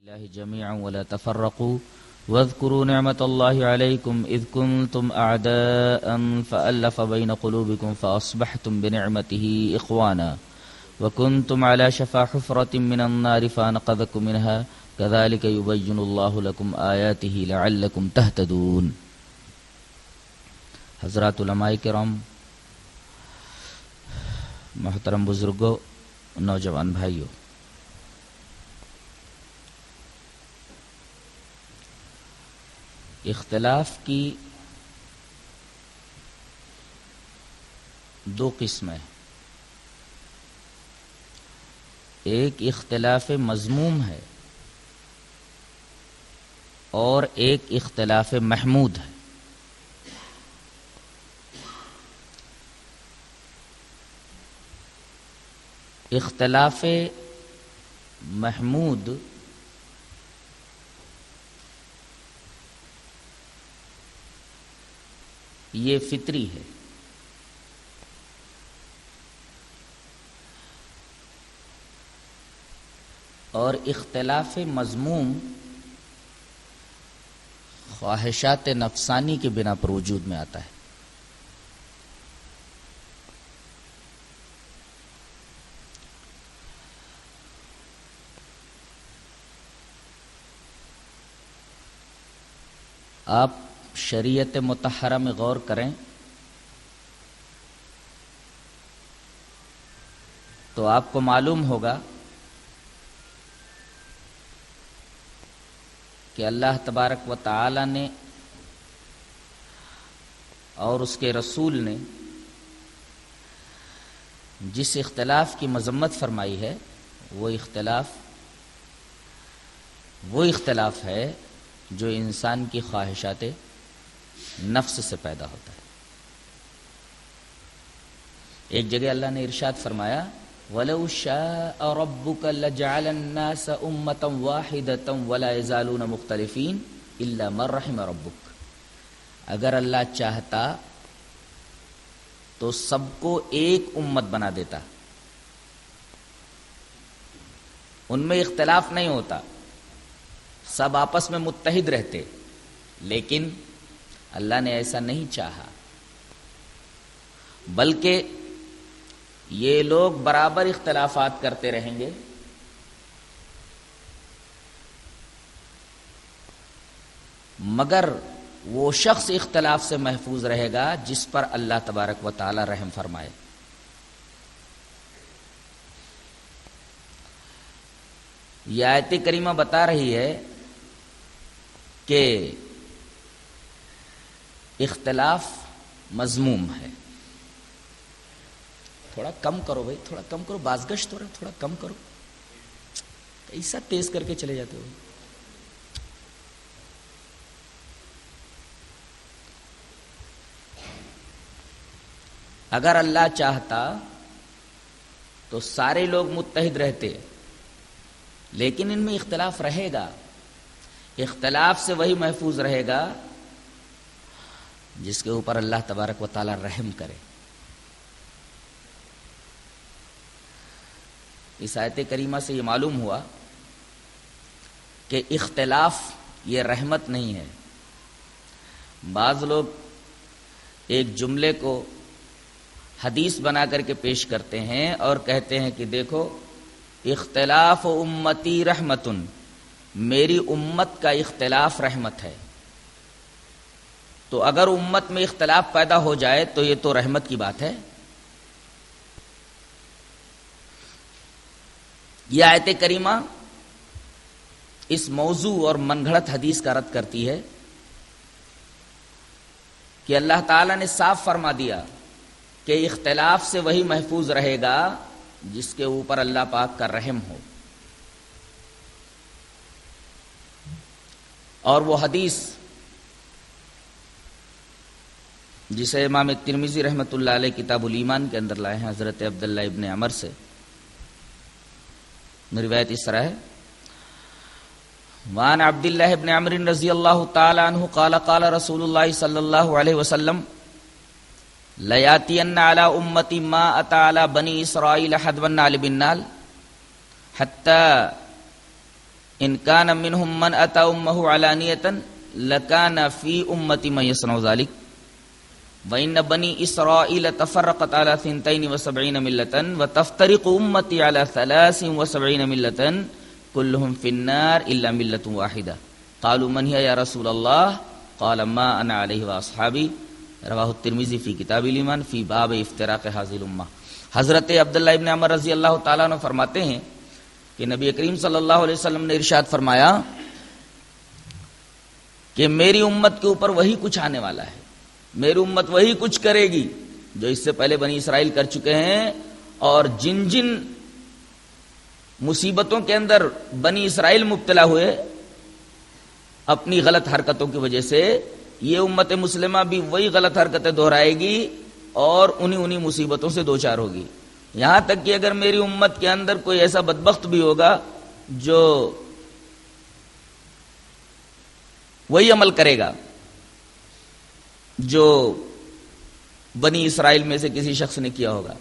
الله جميعا ولا تفرقوا واذكروا نعمة الله عليكم إذ كنتم أعداء فألف بين قلوبكم فأصبحتم بنعمته إخوانا وكنتم على شفا حفرة من النار فأنقذكم منها كذلك يبين الله لكم آياته لعلكم تهتدون. حضرات علماء کرام، محترم بزرگوں، نوجوان بھائیوں، اختلاف کی دو قسمیں، ایک اختلاف مذموم ہے اور ایک اختلاف محمود ہے۔ اختلاف محمود یہ فطری ہے، اور اختلاف مذموم خواہشات نفسانی کے بنا پر وجود میں آتا ہے۔ آپ شریعت مطہرہ میں غور کریں تو آپ کو معلوم ہوگا کہ اللہ تبارک و تعالی نے اور اس کے رسول نے جس اختلاف کی مذمت فرمائی ہے وہ اختلاف ہے جو انسان کی خواہشات نفس سے پیدا ہوتا ہے۔ ایک جگہ اللہ نے ارشاد فرمایا وَلَوْ شَاءَ رَبُّكَ لَجَعَلَ النَّاسَ أُمَّةً وَاحِدَةً وَلَا يَزَالُونَ مُخْتَلِفِينَ إِلَّا مَن رَحِمَ رَبُّكَ۔ اگر اللہ چاہتا تو سب کو ایک امت بنا دیتا، ان میں اختلاف نہیں ہوتا، سب آپس میں متحد رہتے، لیکن اللہ نے ایسا نہیں چاہا، بلکہ یہ لوگ برابر اختلافات کرتے رہیں گے، مگر وہ شخص اختلاف سے محفوظ رہے گا جس پر اللہ تبارک و تعالی رحم فرمائے۔ یہ آیت کریمہ بتا رہی ہے کہ اختلاف مذموم ہے۔ تھوڑا کم کرو بھائی، تھوڑا کم کرو، بازگشت ہو رہا ہے، تھوڑا کم کرو، ایسا تیز کر کے چلے جاتے ہو۔ اگر اللہ چاہتا تو سارے لوگ متحد رہتے، لیکن ان میں اختلاف رہے گا۔ اختلاف سے وہی محفوظ رہے گا جس کے اوپر اللہ تبارک و تعالی رحم کرے۔ اس آیت کریمہ سے یہ معلوم ہوا کہ اختلاف یہ رحمت نہیں ہے۔ بعض لوگ ایک جملے کو حدیث بنا کر کے پیش کرتے ہیں اور کہتے ہیں کہ دیکھو اختلاف امتی رحمتن، میری امت کا اختلاف رحمت ہے۔ تو اگر امت میں اختلاف پیدا ہو جائے تو یہ تو رحمت کی بات ہے۔ یہ آیت کریمہ اس موضوع اور من گھڑت حدیث کا رد کرتی ہے کہ اللہ تعالی نے صاف فرما دیا کہ اختلاف سے وہی محفوظ رہے گا جس کے اوپر اللہ پاک کا رحم ہو۔ اور وہ حدیث جسے امام ترمذی رحمۃ اللہ علیہ کتاب الایمان کے اندر لائے ہیں، حضرت عبداللہ ابن عمر سے روایت اس طرح ہے، وعن عبداللہ ابن عمر رضی اللہ تعالی عنہ قال قال رسول اللہ صلی اللہ علیہ وسلم لَيَأْتِيَنَّ عَلَى أُمَّتِي مَا أَتَى عَلَى بَنِي إِسْرَائِيلَ حَدْوَ النَّعْلِ بِالنَّعْلِ حَتَّى ان کان منہم من اتی امہ علانیۃ لکان فی امتی من یصنع ذلک وان بنی اسرائیل تفرقت علی 72 ملۃ وتفترق امتی علی 73 ملۃ كلهم في النار الا ملة واحدة قالوا من هي يا رسول الله قال ما انا عليه واصحابي رواه الترمذي في كتاب الايمان في باب افتراق هذه الامه. حضرت عبداللہ ابن عمر رضی اللہ تعالیٰ عنہ فرماتے ہیں کہ نبی کریم صلی اللہ علیہ وسلم نے ارشاد فرمایا کہ میری امت کے اوپر وہی کچھ آنے والا ہے، میری امت وہی کچھ کرے گی جو اس سے پہلے بنی اسرائیل کر چکے ہیں، اور جن جن مصیبتوں کے اندر بنی اسرائیل مبتلا ہوئے اپنی غلط حرکتوں کی وجہ سے، یہ امت مسلمہ بھی وہی غلط حرکتیں دہرائے گی اور انہی مصیبتوں سے دوچار ہوگی. یہاں تک کہ اگر میری امت کے اندر کوئی ایسا بدبخت بھی ہوگا جو وہی عمل کرے گا جو بنی اسرائیل میں سے کسی شخص نے کیا ہوگا،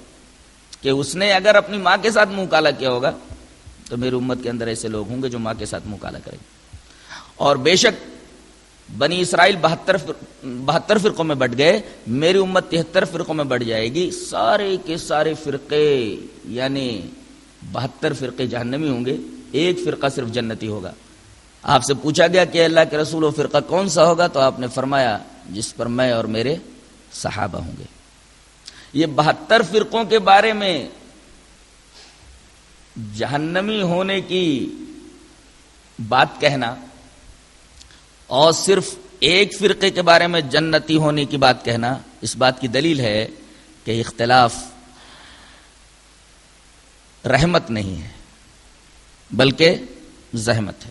کہ اس نے اگر اپنی ماں کے ساتھ منہ کالا کیا ہوگا، تو میری امت کے اندر ایسے لوگ ہوں گے جو ماں کے ساتھ منہ کالا کریں گے. اور بے شک بنی اسرائیل 72 فرقوں میں بٹ گئے، میری امت 73 فرقوں میں بٹ جائے گی. سارے کے سارے فرقے یعنی 72 فرقے جہنمی ہوں گے، ایک فرقہ صرف جنتی ہوگا. آپ سے پوچھا گیا کہ اللہ کے رسول و فرقہ کون سا ہوگا، تو آپ نے فرمایا جس پر میں اور میرے صحابہ ہوں گے. یہ 72 فرقوں کے بارے میں جہنمی ہونے کی بات کہنا اور صرف ایک فرقے کے بارے میں جنتی ہونے کی بات کہنا، اس بات کی دلیل ہے کہ اختلاف رحمت نہیں ہے بلکہ زحمت ہے.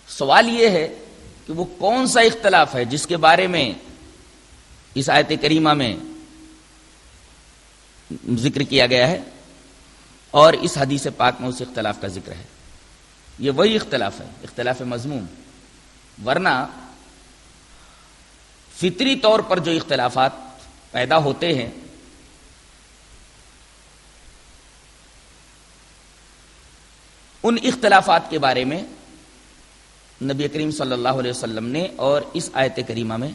سوال یہ ہے کہ وہ کون سا اختلاف ہے جس کے بارے میں اس آیت کریمہ میں ذکر کیا گیا ہے اور اس حدیث پاک میں اس اختلاف کا ذکر ہے. یہ وہی اختلاف ہے، اختلاف مذموم. ورنہ فطری طور پر جو اختلافات پیدا ہوتے ہیں ان اختلافات کے بارے میں نبی کریم صلی اللہ علیہ وسلم نے اور اس آیت کریمہ میں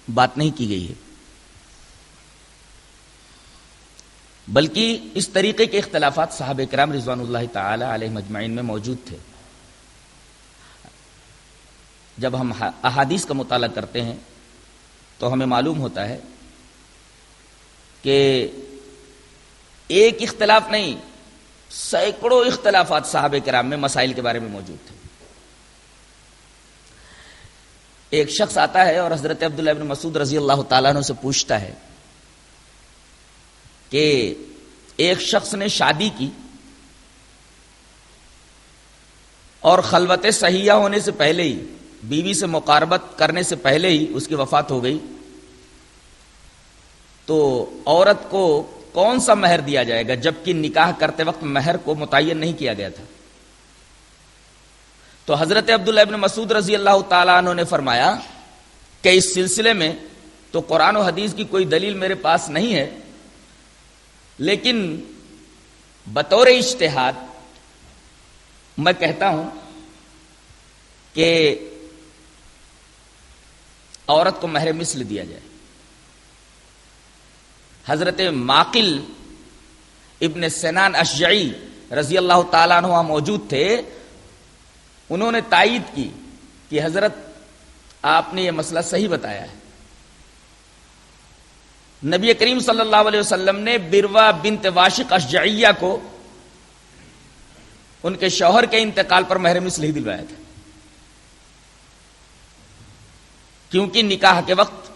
بات نہیں کی گئی ہے، بلکہ اس طریقے کے اختلافات صحابہ کرام رضوان اللہ تعالی علیہم اجمعین میں موجود تھے. جب ہم احادیث کا مطالعہ کرتے ہیں تو ہمیں معلوم ہوتا ہے کہ ایک اختلاف نہیں، سینکڑوں اختلافات صحابہ کرام میں مسائل کے بارے میں موجود تھے. ایک شخص آتا ہے اور حضرت عبداللہ ابن مسعود رضی اللہ تعالیٰ عنہ سے پوچھتا ہے کہ ایک شخص نے شادی کی اور خلوت صحیحہ ہونے سے پہلے ہی، بیوی سے مقاربت کرنے سے پہلے ہی اس کی وفات ہو گئی، تو عورت کو کون سا مہر دیا جائے گا، جبکہ نکاح کرتے وقت مہر کو متعین نہیں کیا گیا تھا. تو حضرت عبداللہ ابن مسعود رضی اللہ تعالیٰ عنہ نے فرمایا کہ اس سلسلے میں تو قرآن و حدیث کی کوئی دلیل میرے پاس نہیں ہے، لیکن بطور اجتہاد میں کہتا ہوں کہ عورت کو مہر مثل دیا جائے. حضرت معقل ابن سنان اشجعی رضی اللہ تعالیٰ عنہ موجود تھے، انہوں نے تائید کی کہ حضرت آپ نے یہ مسئلہ صحیح بتایا ہے. نبی کریم صلی اللہ علیہ وسلم نے بروا بنت واشق اشجعیہ کو ان کے شوہر کے انتقال پر مہر مثل ہی دلوایا تھا، کیونکہ نکاح کے وقت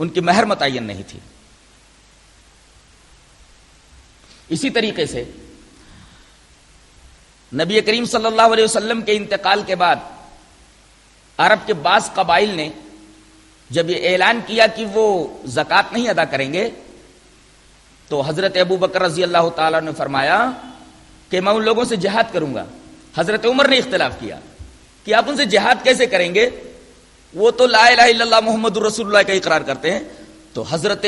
ان کی مہر متعین نہیں تھی. اسی طریقے سے نبی کریم صلی اللہ علیہ وسلم کے انتقال کے بعد عرب کے بعض قبائل نے جب یہ اعلان کیا کہ وہ زکوٰۃ نہیں ادا کریں گے، تو حضرت ابو بکر رضی اللہ تعالیٰ نے فرمایا کہ میں ان لوگوں سے جہاد کروں گا. حضرت عمر نے اختلاف کیا کہ آپ ان سے جہاد کیسے کریں گے، وہ تو لا الہ الا اللہ محمد رسول اللہ کا اقرار کرتے ہیں. تو حضرت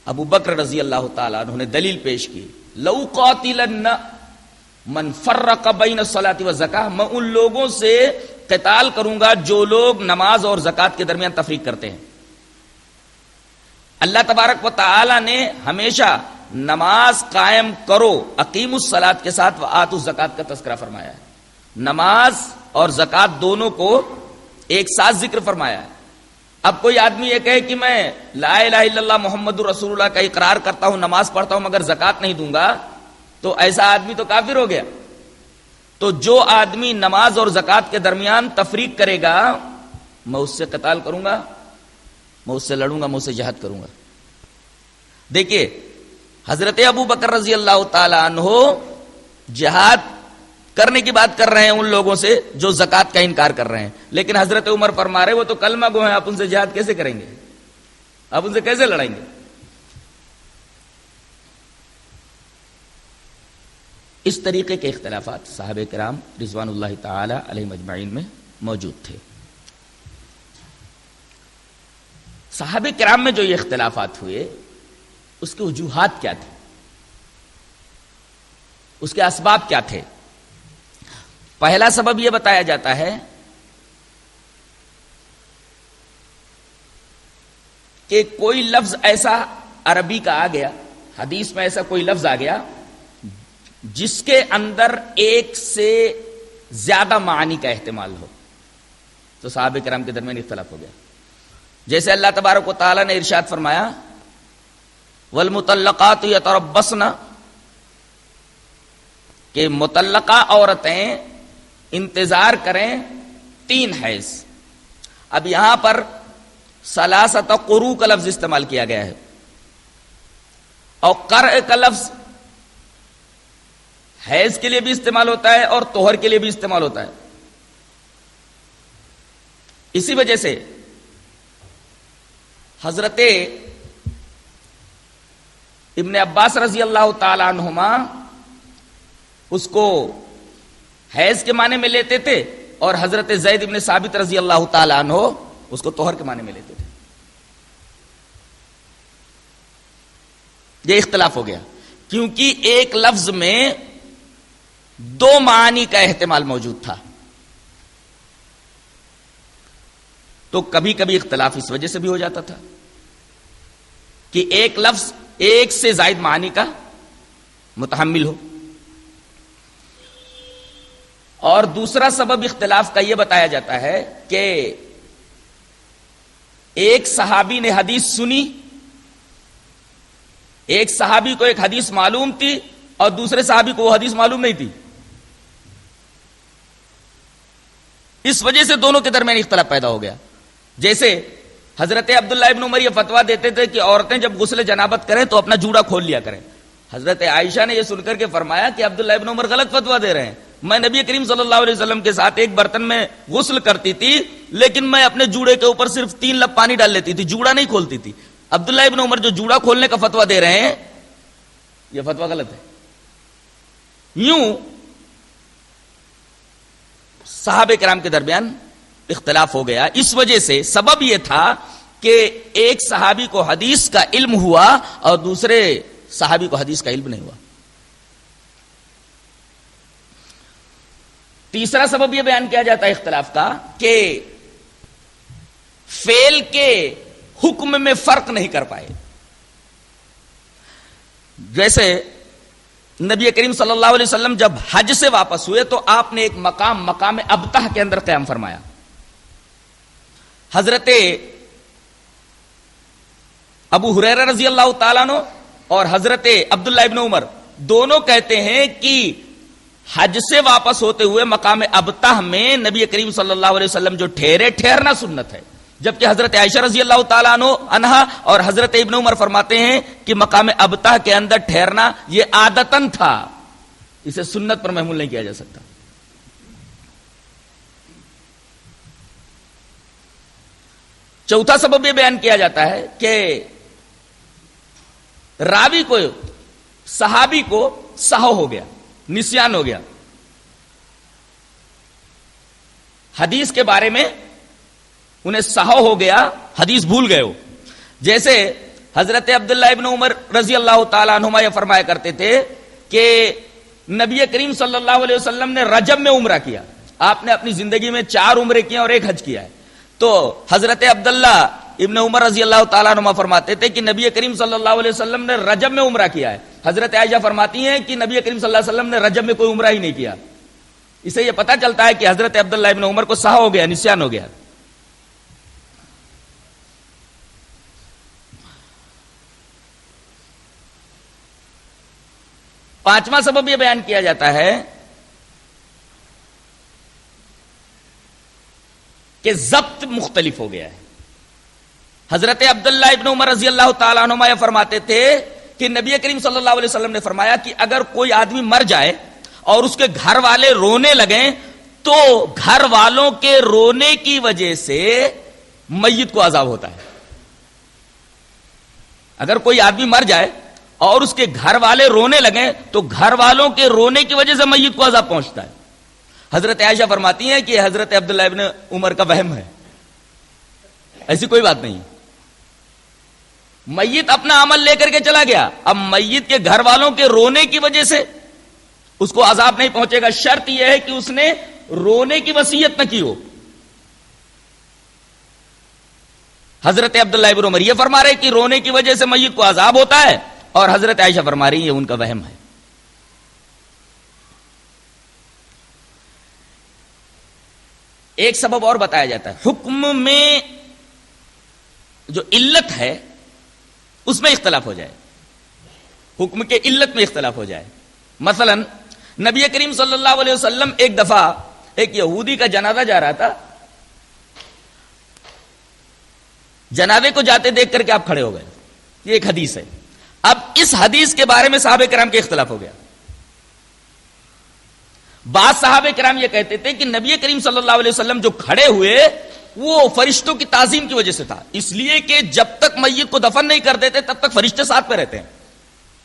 ابو بکر رضی اللہ تعالیٰ عنہ نے دلیل پیش کی لو قاتلن من فرق بین الصلاۃ والزکاۃ، میں ان لوگوں سے قتال کروں گا جو لوگ نماز اور زکات کے درمیان تفریق کرتے ہیں۔ اللہ تبارک و تعالی نے ہمیشہ نماز قائم کرو اقیم الصلاۃ کے ساتھ وآتوا الزکات کا تذکرہ فرمایا ہے۔ نماز اور زکات دونوں کو ایک ساتھ ذکر فرمایا ہے۔ اب کوئی آدمی یہ کہے کہ میں لا الہ الا اللہ محمد رسول اللہ کا اقرار کرتا ہوں، نماز پڑھتا ہوں، مگر زکات نہیں دوں گا، تو ایسا آدمی تو کافر ہو گیا۔ تو جو آدمی نماز اور زکات کے درمیان تفریق کرے گا، میں اس سے قتال کروں گا، میں اس سے لڑوں گا، میں اس سے جہاد کروں گا۔ دیکھیے حضرت ابو بکر رضی اللہ تعالی عنہ جہاد کرنے کی بات کر رہے ہیں ان لوگوں سے جو زکات کا انکار کر رہے ہیں، لیکن حضرت عمر فرما رہے وہ تو کلمہ گو ہیں، آپ ان سے جہاد کیسے کریں گے، آپ ان سے کیسے لڑیں گے؟ اس طریقے کے اختلافات صحابہ کرام رضوان اللہ تعالی علیہم اجمعین میں موجود تھے۔ صحابہ کرام میں جو یہ اختلافات ہوئے اس کے وجوہات کیا تھے، اس کے اسباب کیا تھے؟ پہلا سبب یہ بتایا جاتا ہے کہ کوئی لفظ ایسا عربی کا آ گیا، حدیث میں ایسا کوئی لفظ آ گیا جس کے اندر ایک سے زیادہ معنی کا احتمال ہو، تو صحابہ کرام کے درمیان اختلاف ہو گیا۔ جیسے اللہ تبارک و تعالی نے ارشاد فرمایا والمطلقات یتربصن، کہ مطلقہ عورتیں انتظار کریں 3 حیض۔ اب یہاں پر ثلاثۃ قروء کا لفظ استعمال کیا گیا ہے، اور قرء کا لفظ حیض کے لیے بھی استعمال ہوتا ہے اور طہر کے لیے بھی استعمال ہوتا ہے۔ اسی وجہ سے حضرت ابن عباس رضی اللہ تعالی عنہما اس کو حیض کے معنی میں لیتے تھے، اور حضرت زید ابن ثابت رضی اللہ تعالی عنہ اس کو طہر کے معنی میں لیتے تھے۔ یہ اختلاف ہو گیا کیونکہ ایک لفظ میں 2 معنی کا احتمال موجود تھا۔ تو کبھی کبھی اختلاف اس وجہ سے بھی ہو جاتا تھا کہ ایک لفظ ایک سے زائد معنی کا متحمل ہو، اور دوسرا سبب اختلاف کا یہ بتایا جاتا ہے کہ ایک صحابی نے حدیث سنی، ایک صحابی کو ایک حدیث معلوم تھی اور دوسرے صحابی کو وہ حدیث معلوم نہیں تھی، اس وجہ سے دونوں کے درمیان اختلاف پیدا ہو گیا۔ جیسے حضرت عبداللہ ابن عمر یہ فتویٰ دیتے تھے کہ عورتیں جب غسل جنابت کریں تو اپنا جوڑا کھول لیا کریں، حضرت عائشہ نے یہ سن کر کے فرمایا کہ عبداللہ ابن عمر غلط فتویٰ دے رہے ہیں، میں نبی کریم صلی اللہ علیہ وسلم کے ساتھ ایک برتن میں غسل کرتی تھی، لیکن میں اپنے جوڑے کے اوپر صرف 3 لب پانی ڈال لیتی تھی، جوڑا نہیں کھولتی تھی۔ عبداللہ ابن عمر جو جوڑا کھولنے کا فتویٰ دے رہے ہیں یہ فتویٰ غلط ہے۔ یوں صحابہ کرام کے درمیان اختلاف ہو گیا، اس وجہ سے سبب یہ تھا کہ ایک صحابی کو حدیث کا علم ہوا اور دوسرے صحابی کو حدیث کا علم نہیں ہوا۔ تیسرا سبب یہ بیان کیا جاتا ہے اختلاف کا کہ فعل کے حکم میں فرق نہیں کر پائے۔ جیسے نبی کریم صلی اللہ علیہ وسلم جب حج سے واپس ہوئے تو آپ نے ایک مقام ابتح کے اندر قیام فرمایا۔ حضرت ابو ہریرہ رضی اللہ تعالیٰ عنہ اور حضرت عبداللہ ابن عمر دونوں کہتے ہیں کہ حج سے واپس ہوتے ہوئے مقام ابتح میں نبی کریم صلی اللہ علیہ وسلم جو ٹھہرے، ٹھہرنا سنت ہے، جبکہ حضرت عائشہ رضی اللہ تعالیٰ عنہا اور حضرت ابن عمر فرماتے ہیں کہ مقام ابتح کے اندر ٹھہرنا یہ عادتاً تھا، اسے سنت پر محمول نہیں کیا جا سکتا۔ چوتھا سبب یہ بیان کیا جاتا ہے کہ راوی کو، صحابی کو سہو ہو گیا، نسیان ہو گیا، حدیث کے بارے میں انہیں سہو ہو گیا، حدیث بھول گئے ہو۔ جیسے حضرت عبداللہ ابن عمر رضی اللہ تعالیٰ عنہما یہ فرمایا کرتے تھے کہ نبی کریم صلی اللہ علیہ وسلم نے رجب میں عمرہ کیا. آپ نے اپنی زندگی میں 4 عمرے کیے اور 1 حج کیا ہے. تو حضرت عبداللہ ابن عمر رضی اللہ تعالیٰ عنہ فرماتے تھے کہ نبی کریم صلی اللہ علیہ وسلم نے رجب میں عمرہ کیا ہے. حضرت عائشہ فرماتی ہیں کہ نبی کریم صلی اللہ علیہ وسلم نے رجب میں کوئی عمرہ ہی نہیں کیا. اسے یہ پتہ چلتا ہے کہ حضرت عبداللہ ابن عمر کو سہو ہو گیا, نسیان ہو گیا. پانچواں سبب یہ بیان کیا جاتا ہے کہ ضبط مختلف ہو گیا ہے. حضرت عبداللہ ابن عمر رضی اللہ تعالیٰ عنہ یہ فرماتے تھے کہ نبی کریم صلی اللہ علیہ وسلم نے فرمایا کہ اگر کوئی آدمی مر جائے اور اس کے گھر والے رونے لگیں تو گھر والوں کے رونے کی وجہ سے میت کو عذاب ہوتا ہے. اگر کوئی آدمی مر جائے اور اس کے گھر والے رونے لگیں تو گھر والوں کے رونے کی وجہ سے میت کو عذاب پہنچتا ہے. حضرت عائشہ فرماتی ہیں کہ حضرت عبداللہ ابن عمر کا وہم ہے, ایسی کوئی بات نہیں. میت اپنا عمل لے کر کے چلا گیا, اب میت کے گھر والوں کے رونے کی وجہ سے اس کو عذاب نہیں پہنچے گا. شرط یہ ہے کہ اس نے رونے کی وصیت نہ کی ہو. حضرت عبداللہ ابن عمر یہ فرما رہے کہ رونے کی وجہ سے میت کو عذاب ہوتا ہے, اور حضرت عائشہ فرما رہی ہے ان کا وہم ہے. ایک سبب اور بتایا جاتا ہے, حکم میں جو علت ہے اس میں اختلاف ہو جائے, حکم کے علت میں اختلاف ہو جائے. مثلا نبی کریم صلی اللہ علیہ وسلم ایک دفعہ ایک یہودی کا جنازہ جا رہا تھا, جنازے کو جاتے دیکھ کر کے آپ کھڑے ہو گئے, یہ ایک حدیث ہے. اب اس حدیث کے بارے میں صحابہ کرام کے اختلاف ہو گیا. بعض صحابہ کرام یہ کہتے تھے کہ نبی کریم صلی اللہ علیہ وسلم جو کھڑے ہوئے وہ فرشتوں کی تعظیم کی وجہ سے تھا, اس لیے کہ جب تک میت کو دفن نہیں کر دیتے تب تک فرشتے ساتھ میں رہتے ہیں.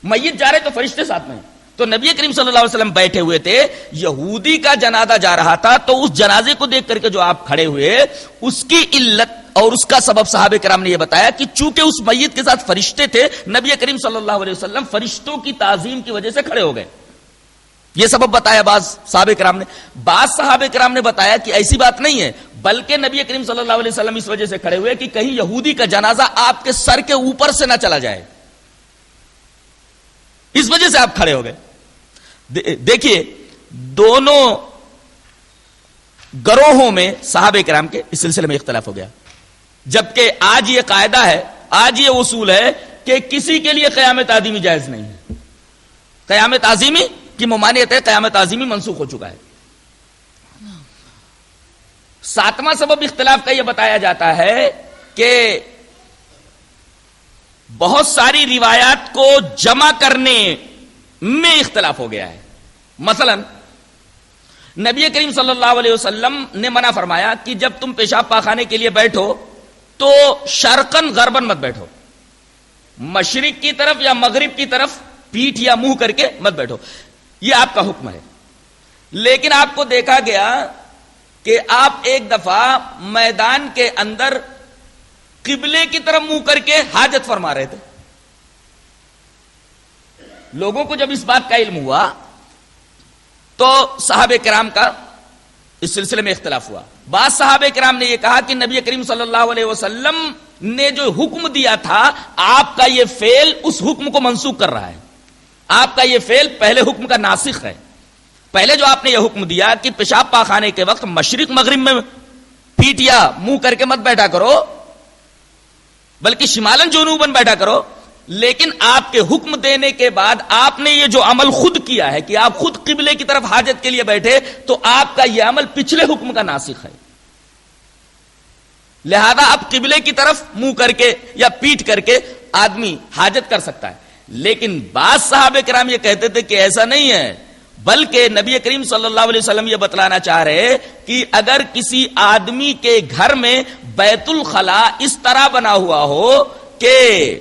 میت جا رہے تو فرشتے ساتھ میں ہیں. تو نبی کریم صلی اللہ علیہ وسلم بیٹھے ہوئے تھے, یہودی کا جنازہ جا رہا تھا, تو اس جنازے کو دیکھ کر کے جو آپ کھڑے ہوئے اس کی علت اور اس کا سبب صحابہ کرام نے یہ بتایا کہ چونکہ اس میت کے ساتھ فرشتے تھے, نبی کریم صلی اللہ علیہ وسلم فرشتوں کی تعظیم کی وجہ سے کھڑے ہو گئے. یہ سبب بتایا بعض صحابہ کرام نے. بعض صحابہ کرام نے بتایا کہ ایسی بات نہیں ہے, بلکہ نبی کریم صلی اللہ علیہ وسلم اس وجہ سے کھڑے ہوئے کہ کہیں یہودی کا جنازہ آپ کے سر کے اوپر سے نہ چلا جائے, اس وجہ سے آپ کھڑے ہو گئے. دیکھیے دونوں گروہوں میں صحابہ کرام کے اس سلسلے میں اختلاف ہو گیا, جبکہ آج یہ قاعدہ ہے, آج یہ اصول ہے کہ کسی کے لیے قیام تعظیمی جائز نہیں ہے. قیام تعظیمی کی ممانعت ہے, قیام تعظیمی منسوخ ہو چکا ہے. 7واں سبب اختلاف کا یہ بتایا جاتا ہے کہ بہت ساری روایات کو جمع کرنے میں اختلاف ہو گیا ہے. مثلا نبی کریم صلی اللہ علیہ وسلم نے منع فرمایا کہ جب تم پیشاب پاخانے کے لیے بیٹھو تو شرقن غربن مت بیٹھو, مشرق کی طرف یا مغرب کی طرف پیٹھ یا منہ کر کے مت بیٹھو, یہ آپ کا حکم ہے. لیکن آپ کو دیکھا گیا کہ آپ ایک دفعہ میدان کے اندر قبلے کی طرف منہ کر کے حاجت فرما رہے تھے. لوگوں کو جب اس بات کا علم ہوا تو صحابہ کرام کا اس سلسلے میں اختلاف ہوا. بعض صحابہ کرام نے یہ کہا کہ نبی کریم صلی اللہ علیہ وسلم نے جو حکم دیا تھا, آپ کا یہ فعل اس حکم کو منسوخ کر رہا ہے, آپ کا یہ فعل پہلے حکم کا ناسخ ہے. پہلے جو آپ نے یہ حکم دیا کہ پیشاب پاخانے کے وقت مشرق مغرب میں پیٹ یا منہ کر کے مت بیٹھا کرو بلکہ شمالن جنوبن بیٹھا کرو, لیکن آپ کے حکم دینے کے بعد آپ نے یہ جو عمل خود کیا ہے کہ آپ خود قبلے کی طرف حاجت کے لیے بیٹھے, تو آپ کا یہ عمل پچھلے حکم کا ناسخ ہے. لہذا اب قبلے کی طرف منہ کر کے یا پیٹ کر کے آدمی حاجت کر سکتا ہے. لیکن بعض صحابہ کرام یہ کہتے تھے کہ ایسا نہیں ہے, بلکہ نبی کریم صلی اللہ علیہ وسلم یہ بتلانا چاہ رہے کہ اگر کسی آدمی کے گھر میں بیت الخلا اس طرح بنا ہوا ہو کہ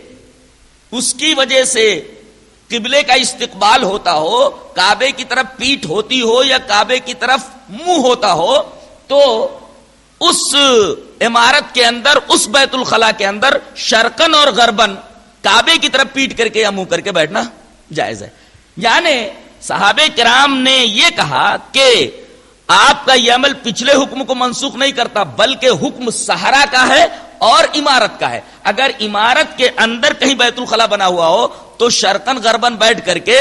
اس کی وجہ سے قبلے کا استقبال ہوتا ہو, کعبے کی طرف پیٹھ ہوتی ہو یا کعبے کی طرف منہ ہوتا ہو, تو اس عمارت کے اندر, اس بیت الخلا کے اندر شرقن اور غربن کعبے کی طرف پیٹ کر کے یا منہ کر کے بیٹھنا جائز ہے. یعنی صحابہ کرام نے یہ کہا کہ آپ کا یہ عمل پچھلے حکم کو منسوخ نہیں کرتا، بلکہ حکم صحرا کا ہے اور عمارت کا ہے. اگر عمارت کے اندر کہیں بیت الخلا بنا ہوا ہو تو شرقن غربن بیٹھ کر کے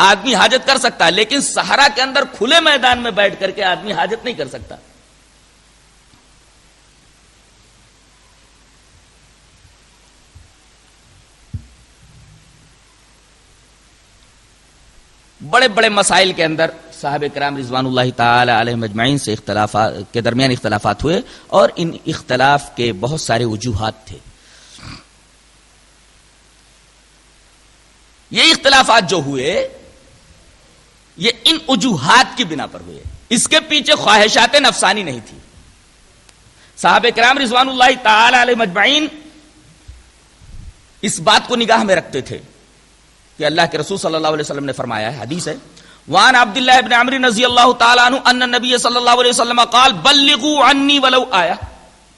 آدمی حاجت کر سکتا ہے، لیکن صحرا کے اندر کھلے میدان میں بیٹھ کر کے آدمی حاجت نہیں کر سکتا. بڑے بڑے مسائل کے اندر صحابہ کرام رضوان اللہ تعالی علیہم اجمعین سے اختلافات کے درمیان اختلافات ہوئے، اور ان اختلاف کے بہت سارے وجوہات تھے. یہ اختلافات جو ہوئے یہ ان وجوہات کی بنا پر ہوئے، اس کے پیچھے خواہشات نفسانی نہیں تھی. صحابہ کرام رضوان اللہ تعالی علیہم اجمعین اس بات کو نگاہ میں رکھتے تھے کہ اللہ کے رسول صلی اللہ علیہ وسلم نے فرمایا ہے، حدیث ہے، وان عبد اللہ ابن عمرو رضی اللہ تعالی عنہ ان النبي صلی اللہ علیہ وسلم قال بلغوا عني ولو آیہ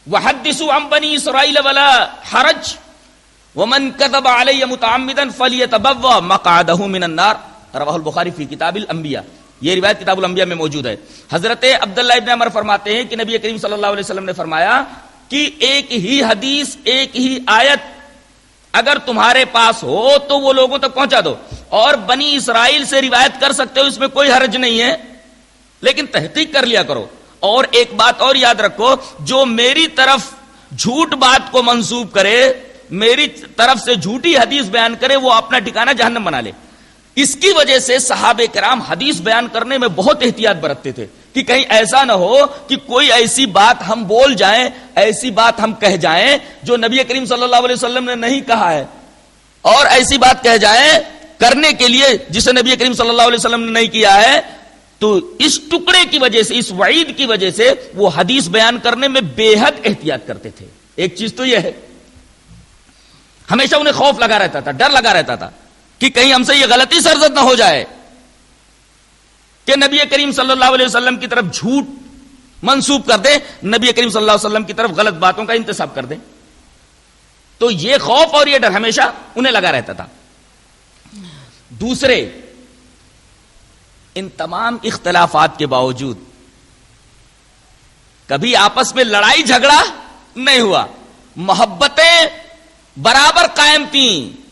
وحدثوا عن بنی اسرائیل ولا حرج ومن كذب علی متعمدا فلیتبوأ مقعده من النار. رواہ البخاری فی کتاب الانبیاء. یہ روایت کتاب الانبیاء میں موجود ہے. حضرت عبداللہ ابن عمر فرماتے ہیں کہ نبی کریم صلی اللہ علیہ وسلم نے فرمایا کہ ایک ہی حدیث، ایک ہی آیت اگر تمہارے پاس ہو تو وہ لوگوں تک پہنچا دو، اور بنی اسرائیل سے روایت کر سکتے ہو، اس میں کوئی حرج نہیں ہے، لیکن تحقیق کر لیا کرو. اور ایک بات اور یاد رکھو، جو میری طرف جھوٹ بات کو منسوب کرے، میری طرف سے جھوٹی حدیث بیان کرے، وہ اپنا ٹھکانہ جہنم بنا لے. اس کی وجہ سے صحابہ کرام حدیث بیان کرنے میں بہت احتیاط برتتے تھے کہ کہیں ایسا نہ ہو کہ کوئی ایسی بات ہم بول جائیں، ایسی بات ہم کہہ جائیں جو نبی کریم صلی اللہ علیہ وسلم نے نہیں کہا ہے، اور ایسی بات کہہ جائیں کرنے کے لیے جسے نبی کریم صلی اللہ علیہ وسلم نے نہیں کیا ہے. تو اس ٹکڑے کی وجہ سے، اس وعید کی وجہ سے وہ حدیث بیان کرنے میں بے حد احتیاط کرتے تھے. ایک چیز تو یہ ہے، ہمیشہ انہیں خوف لگا رہتا تھا، ڈر لگا رہتا تھا کہ کہیں ہم سے یہ غلطی سرزد نہ ہو جائے کہ نبی کریم صلی اللہ علیہ وسلم کی طرف جھوٹ منسوب کر دیں، نبی کریم صلی اللہ علیہ وسلم کی طرف غلط باتوں کا انتساب کر دیں. تو یہ خوف اور یہ ڈر ہمیشہ انہیں لگا رہتا تھا. دوسرے، ان تمام اختلافات کے باوجود کبھی آپس میں لڑائی جھگڑا نہیں ہوا، محبتیں برابر قائم تھیں،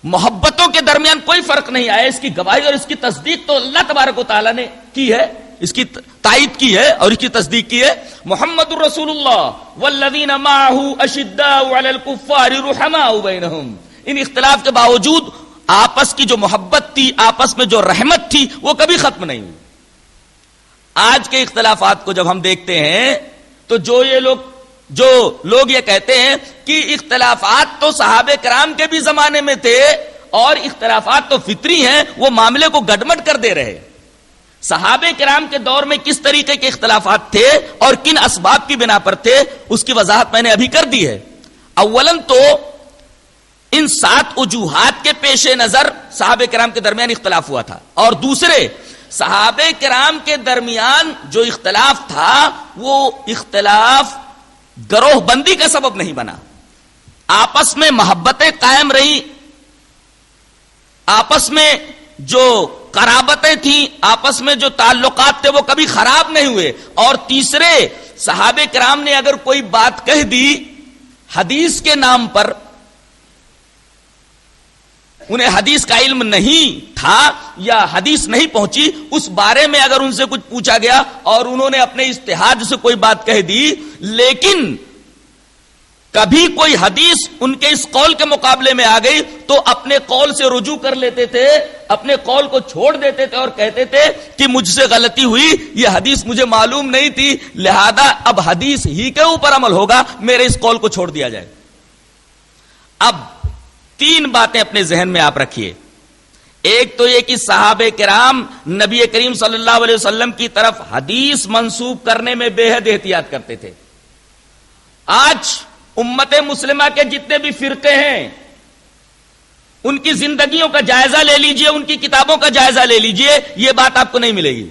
محبتوں کے درمیان کوئی فرق نہیں آیا. اس کی گواہی اور اس کی تصدیق تو اللہ تبارک و تعالیٰ نے کی ہے، اس کی تائید کی ہے اور اس کی تصدیق کی ہے. محمد الرسول اللہ والذین معہ اشداء علی الکفار رحماء بینہم. ان اختلاف کے باوجود آپس کی جو محبت تھی، آپس میں جو رحمت تھی، وہ کبھی ختم نہیں ہوئی. آج کے اختلافات کو جب ہم دیکھتے ہیں تو جو لوگ یہ کہتے ہیں کہ اختلافات تو صحابہ کرام کے بھی زمانے میں تھے اور اختلافات تو فطری ہیں، وہ معاملے کو گڈمڈ کر دے رہے. صحابہ کرام کے دور میں کس طریقے کے اختلافات تھے اور کن اسباب کی بنا پر تھے، اس کی وضاحت میں نے ابھی کر دی ہے. اولاً تو ان 7 وجوہات کے پیش نظر صحابہ کرام کے درمیان اختلاف ہوا تھا، اور دوسرے، صحابہ کرام کے درمیان جو اختلاف تھا وہ اختلاف گروہ بندی کا سبب نہیں بنا. آپس میں محبتیں قائم رہی، آپس میں جو قرابتیں تھیں، آپس میں جو تعلقات تھے وہ کبھی خراب نہیں ہوئے. اور تیسرے، صحابہ کرام نے اگر کوئی بات کہہ دی حدیث کے نام پر، انہیں حدیث کا علم نہیں تھا یا حدیث نہیں پہنچی، اس بارے میں اگر ان سے کچھ پوچھا گیا اور انہوں نے اپنے اجتہاد سے کوئی بات کہہ دی، لیکن کبھی کوئی حدیث ان کے اس قول کے مقابلے میں آ گئی تو اپنے قول سے رجوع کر لیتے تھے، اپنے قول کو چھوڑ دیتے تھے اور کہتے تھے کہ مجھ سے غلطی ہوئی، یہ حدیث مجھے معلوم نہیں تھی، لہذا اب حدیث ہی کے اوپر عمل ہوگا، میرے اس قول کو چھوڑ دیا جائے. اب 3 باتیں اپنے ذہن میں آپ رکھیے. ایک تو یہ کہ صحابہ کرام نبی کریم صلی اللہ علیہ وسلم کی طرف حدیث منسوب کرنے میں بے حد احتیاط کرتے تھے. آج امت مسلمہ کے جتنے بھی فرقے ہیں ان کی زندگیوں کا جائزہ لے لیجئے، ان کی کتابوں کا جائزہ لے لیجئے، یہ بات آپ کو نہیں ملے گی.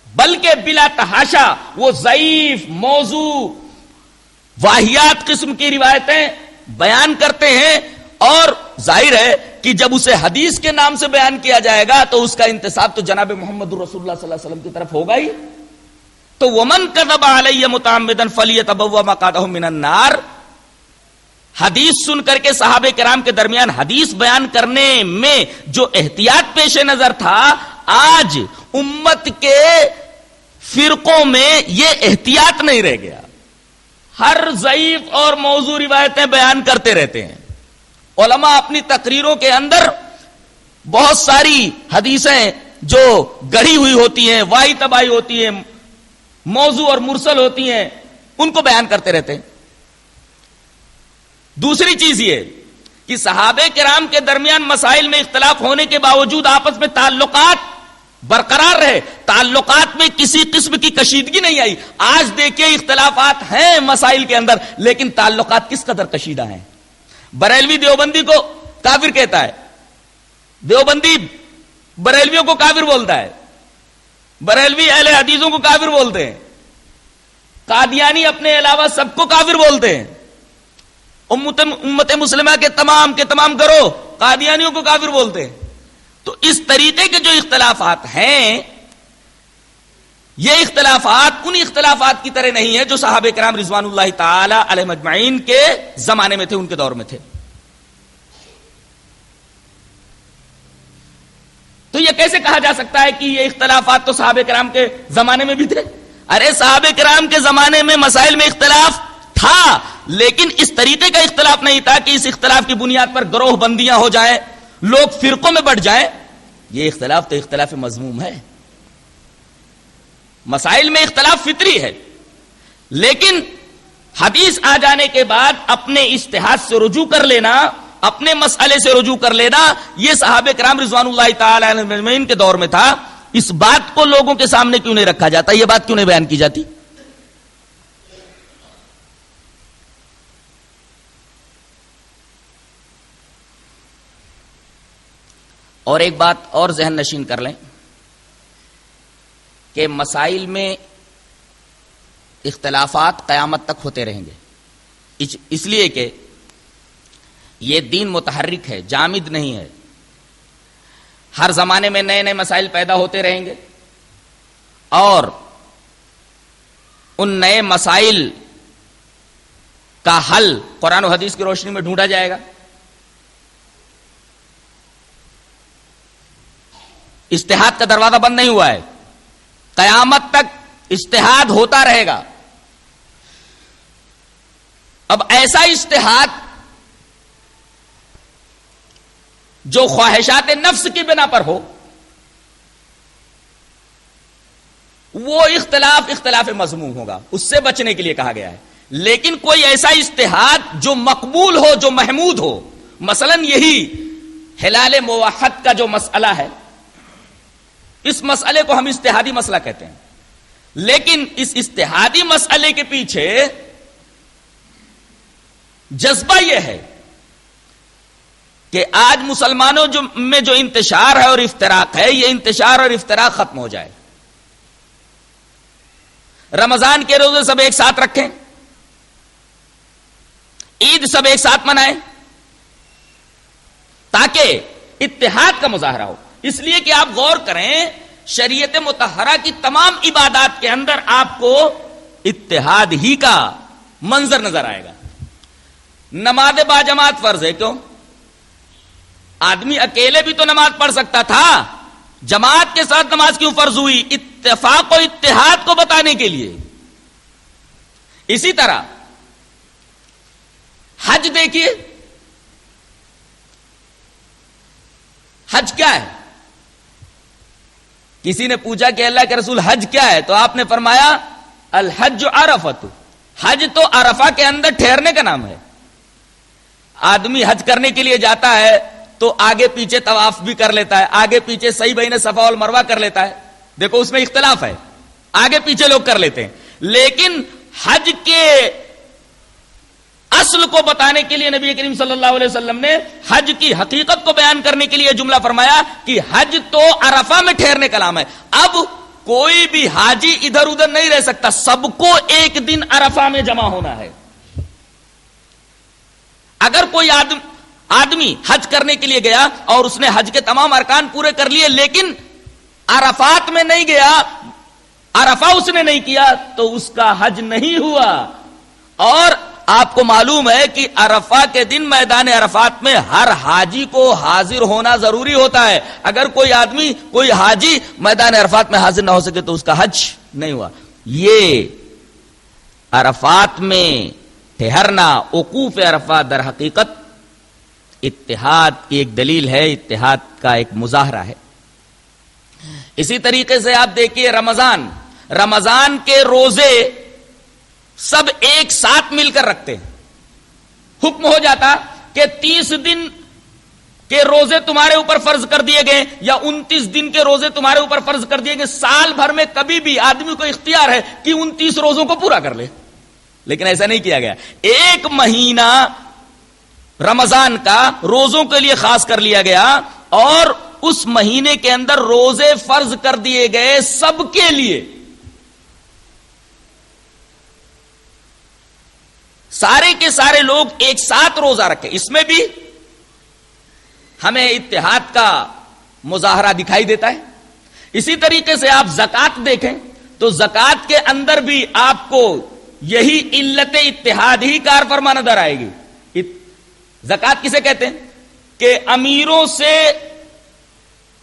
بلکہ بلا تحاشا وہ ضعیف موضوع واہیات قسم کی روایتیں بیان کرتے ہیں اور ظاہر ہے کہ جب اسے حدیث کے نام سے بیان کیا جائے گا تو اس کا انتساب تو جناب محمد رسول اللہ صلی اللہ علیہ وسلم کی طرف ہوگا ہی. تو ومن کذب علی متعمدا فلیتبوأ مقعدہ من النار، حدیث سن کر کے صحابہ کرام کے درمیان حدیث بیان کرنے میں جو احتیاط پیش نظر تھا، آج امت کے فرقوں میں یہ احتیاط نہیں رہ گیا. ہر ضعیف اور موضوع روایتیں بیان کرتے رہتے ہیں. علماء اپنی تقریروں کے اندر بہت ساری حدیثیں جو گڑھی ہوئی ہوتی ہیں، واہی تباہی ہوتی ہیں، موضوع اور مرسل ہوتی ہیں، ان کو بیان کرتے رہتے ہیں. دوسری چیز یہ کہ صحابہ کرام کے درمیان مسائل میں اختلاف ہونے کے باوجود آپس میں تعلقات برقرار رہے، تعلقات میں کسی قسم کی کشیدگی نہیں آئی. آج دیکھیے اختلافات ہیں مسائل کے اندر، لیکن تعلقات کس قدر کشیدہ ہیں. بریلوی دیوبندی کو کافر کہتا ہے، دیوبندی بریلویوں کو کافر بولتا ہے، بریلوی اہل حدیثوں کو کافر بولتے ہیں، قادیانی اپنے علاوہ سب کو کافر بولتے ہیں. امت مسلمہ کے تمام گروہ قادیانیوں کو کافر بولتے ہیں. تو اس طریقے کے جو اختلافات ہیں، یہ اختلافات ان اختلافات کی طرح نہیں ہے جو صحابہ کرام رضوان اللہ تعالی علیہم اجمعین کے زمانے میں تھے، ان کے دور میں تھے. تو یہ کیسے کہا جا سکتا ہے کہ یہ اختلافات تو صحابہ کرام کے زمانے میں بھی تھے؟ ارے صحابہ کرام کے زمانے میں مسائل میں اختلاف تھا، لیکن اس طریقے کا اختلاف نہیں تھا کہ اس اختلاف کی بنیاد پر گروہ بندیاں ہو جائیں، لوگ فرقوں میں بٹ جائیں. یہ اختلاف تو اختلاف مذموم ہے. مسائل میں اختلاف فطری ہے، لیکن حدیث آ جانے کے بعد اپنے اجتہاد سے رجوع کر لینا، اپنے مسئلے سے رجوع کر لینا، یہ صحابہ کرام رضوان اللہ تعالی علیہم اجمعین کے دور میں تھا. اس بات کو لوگوں کے سامنے کیوں نہیں رکھا جاتا؟ یہ بات کیوں نہیں بیان کی جاتی؟ اور ایک بات اور ذہن نشین کر لیں کہ مسائل میں اختلافات قیامت تک ہوتے رہیں گے، اس لیے کہ یہ دین متحرک ہے، جامد نہیں ہے. ہر زمانے میں نئے نئے مسائل پیدا ہوتے رہیں گے اور ان نئے مسائل کا حل قرآن و حدیث کی روشنی میں ڈھونڈا جائے گا. اجتہاد کا دروازہ بند نہیں ہوا ہے، قیامت تک اجتہاد ہوتا رہے گا. اب ایسا اجتہاد جو خواہشات نفس کی بنا پر ہو، وہ اختلاف مذموم ہوگا، اس سے بچنے کے لیے کہا گیا ہے. لیکن کوئی ایسا اجتہاد جو مقبول ہو، جو محمود ہو، مثلا یہی ہلال موحد کا جو مسئلہ ہے، اس مسئلے کو ہم اجتہادی مسئلہ کہتے ہیں. لیکن اس اجتہادی مسئلے کے پیچھے جذبہ یہ ہے کہ آج مسلمانوں میں جو انتشار ہے اور افتراق ہے، یہ انتشار اور افتراق ختم ہو جائے. رمضان کے روزے سب ایک ساتھ رکھیں، عید سب ایک ساتھ منائیں، تاکہ اتحاد کا مظاہرہ ہو. اس لیے کہ آپ غور کریں، شریعت مطہرہ کی تمام عبادات کے اندر آپ کو اتحاد ہی کا منظر نظر آئے گا. نماز باجماعت فرض ہے. کیوں؟ آدمی اکیلے بھی تو نماز پڑھ سکتا تھا، جماعت کے ساتھ نماز کیوں فرض ہوئی؟ اتفاق و اتحاد کو بتانے کے لیے. اسی طرح حج دیکھیے، حج کیا ہے؟ کسی نے پوچھا کہ اللہ کے رسول حج کیا ہے؟ تو آپ نے فرمایا الحج عرفۃ، حج تو عرفہ کے اندر ٹھہرنے کا نام ہے. آدمی حج کرنے کے لیے جاتا ہے تو آگے پیچھے طواف بھی کر لیتا ہے، آگے پیچھے صحیح بین صفا والمروہ کر لیتا ہے. دیکھو اس میں اختلاف ہے، آگے پیچھے لوگ کر لیتے ہیں. لیکن حج کے اصل کو بتانے کے لیے نبی کریم صلی اللہ علیہ وسلم نے حج کی حقیقت کو بیان کرنے کے لیے جملہ فرمایا کہ حج تو عرفہ میں ٹھہرنے کا نام ہے. اب کوئی بھی حاجی ادھر ادھر نہیں رہ سکتا، سب کو ایک دن عرفہ میں جمع ہونا ہے. اگر کوئی آدمی حج کرنے کے لیے گیا اور اس نے حج کے تمام ارکان پورے کر لیے، لیکن عرفات میں نہیں گیا، عرفہ اس نے نہیں کیا، تو اس کا حج نہیں ہوا۔ اور آپ کو معلوم ہے کہ عرفہ کے دن میدان عرفات میں ہر حاجی کو حاضر ہونا ضروری ہوتا ہے۔ اگر کوئی آدمی، کوئی حاجی میدان عرفات میں حاضر نہ ہو سکے تو اس کا حج نہیں ہوا۔ یہ عرفات میں ٹھہرنا، وقوف عرفات در حقیقت اتحاد کی ایک دلیل ہے، اتحاد کا ایک مظاہرہ ہے۔ اسی طریقے سے آپ دیکھیے رمضان کے روزے سب ایک ساتھ مل کر رکھتے ہیں۔ حکم ہو جاتا کہ 30 دن کے روزے تمہارے اوپر فرض کر دیے گئے یا 29 دن کے روزے تمہارے اوپر فرض کر دیے گئے، سال بھر میں کبھی بھی آدمی کو اختیار ہے کہ 29 روزوں کو پورا کر لے، لیکن ایسا نہیں کیا گیا۔ ایک مہینہ رمضان کا روزوں کے لیے خاص کر لیا گیا اور اس مہینے کے اندر روزے فرض کر دیے گئے سب کے لیے۔ سارے کے سارے لوگ ایک ساتھ روزہ رکھے، اس میں بھی ہمیں اتحاد کا مظاہرہ دکھائی دیتا ہے۔ اسی طریقے سے آپ زکوٰۃ دیکھیں تو زکوٰۃ کے اندر بھی آپ کو یہی علت اتحاد ہی کار فرما نظر آئے گی۔ زکوٰۃ کسے کہتے ہیں کہ امیروں سے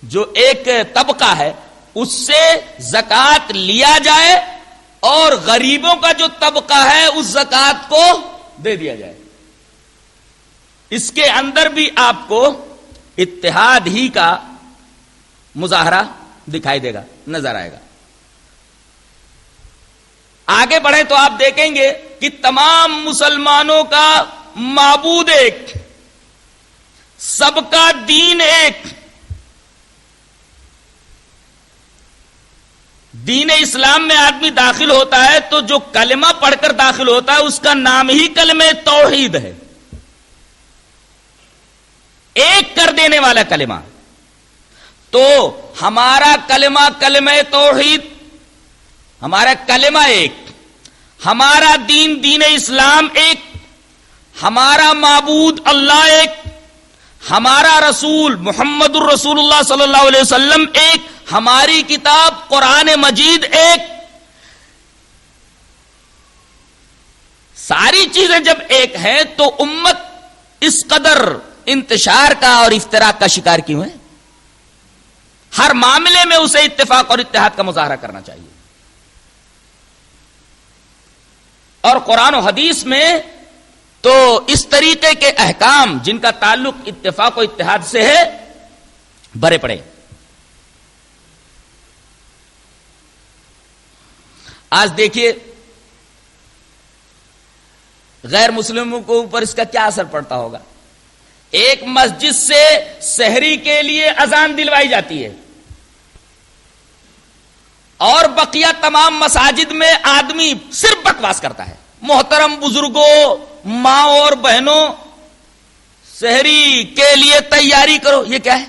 جو ایک طبقہ ہے اس سے زکوٰۃ لیا جائے اور غریبوں کا جو طبقہ ہے اس زکوٰۃ کو دے دیا جائے۔ اس کے اندر بھی آپ کو اتحاد ہی کا مظاہرہ دکھائی دے گا، نظر آئے گا۔ آگے بڑھیں تو آپ دیکھیں گے کہ تمام مسلمانوں کا معبود ایک، سب کا دین ایک۔ دین اسلام میں آدمی داخل ہوتا ہے تو جو کلمہ پڑھ کر داخل ہوتا ہے اس کا نام ہی کلمہ توحید ہے، ایک کر دینے والا کلمہ۔ تو ہمارا کلمہ کلمہ توحید، ہمارا کلمہ ایک، ہمارا دین دین اسلام ایک، ہمارا معبود اللہ ایک، ہمارا رسول محمد الرسول اللہ صلی اللہ علیہ وسلم ایک، ہماری کتاب قرآن مجید ایک۔ ساری چیزیں جب ایک ہیں تو امت اس قدر انتشار کا اور افتراق کا شکار کیوں ہے؟ ہر معاملے میں اسے اتفاق اور اتحاد کا مظاہرہ کرنا چاہیے۔ اور قرآن و حدیث میں تو اس طریقے کے احکام جن کا تعلق اتفاق و اتحاد سے ہے بھرے پڑے۔ آج دیکھیے غیر مسلموں کو اوپر اس کا کیا اثر پڑتا ہوگا۔ ایک مسجد سے سحری کے لیے اذان دلوائی جاتی ہے اور بقیہ تمام مساجد میں آدمی صرف بکواس کرتا ہے۔ محترم بزرگوں، ماں اور بہنوں، سحری کے لیے تیاری کرو، یہ کیا ہے؟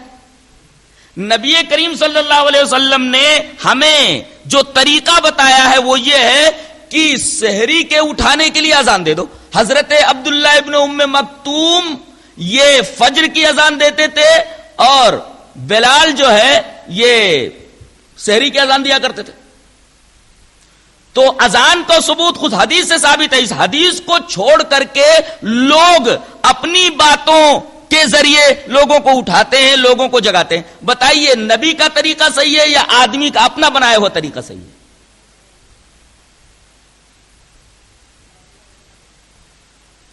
نبی کریم صلی اللہ علیہ وسلم نے ہمیں جو طریقہ بتایا ہے وہ یہ ہے کہ سحری کے اٹھانے کے لیے اذان دے دو۔ حضرت عبداللہ ابن ام مکتوم یہ فجر کی اذان دیتے تھے اور بلال جو ہے یہ سحری کی اذان دیا کرتے تھے۔ تو اذان کا ثبوت خود حدیث سے ثابت ہے۔ اس حدیث کو چھوڑ کر کے لوگ اپنی باتوں کے ذریعے لوگوں کو اٹھاتے ہیں، لوگوں کو جگاتے ہیں۔ بتائیے نبی کا طریقہ صحیح ہے یا آدمی کا اپنا بنایا ہوا طریقہ صحیح ہے؟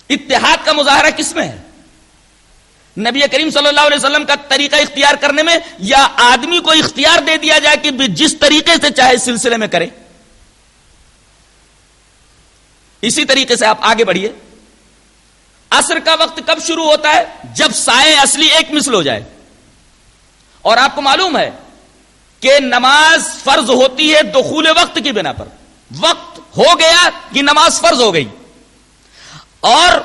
اتحاد کا مظاہرہ کس میں ہے؟ نبی کریم صلی اللہ علیہ وسلم کا طریقہ اختیار کرنے میں یا آدمی کو اختیار دے دیا جائے کہ جس طریقے سے چاہے اس سلسلے میں کرے؟ اسی طریقے سے آپ آگے بڑھیے۔ عصر کا وقت کب شروع ہوتا ہے؟ جب سائے اصلی ایک مثل ہو جائے۔ اور آپ کو معلوم ہے کہ نماز فرض ہوتی ہے دخول وقت کی بنا پر۔ وقت ہو گیا کہ نماز فرض ہو گئی۔ اور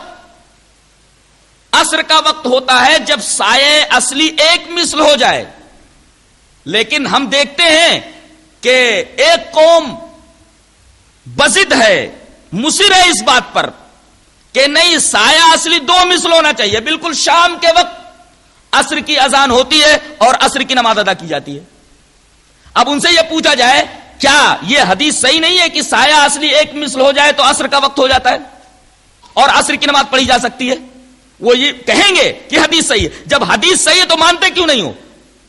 عصر کا وقت ہوتا ہے جب سائے اصلی ایک مثل ہو جائے۔ لیکن ہم دیکھتے ہیں کہ ایک قوم بزد ہے، مصر ہے اس بات پر کہ نہیں سایہ اصلی 2 مثل ہونا چاہیے. بالکل شام کے وقت عصر کی اذان ہوتی ہے اور عصر کی نماز ادا کی جاتی ہے. اب ان سے یہ پوچھا جائے کیا یہ حدیث صحیح نہیں ہے کہ سایہ اصلی 1 مثل ہو جائے تو عصر کا وقت ہو جاتا ہے اور عصر کی نماز پڑھی جا سکتی ہے؟ وہ یہ کہیں گے کہ حدیث صحیح ہے. جب حدیث صحیح ہے تو مانتے کیوں نہیں ہو؟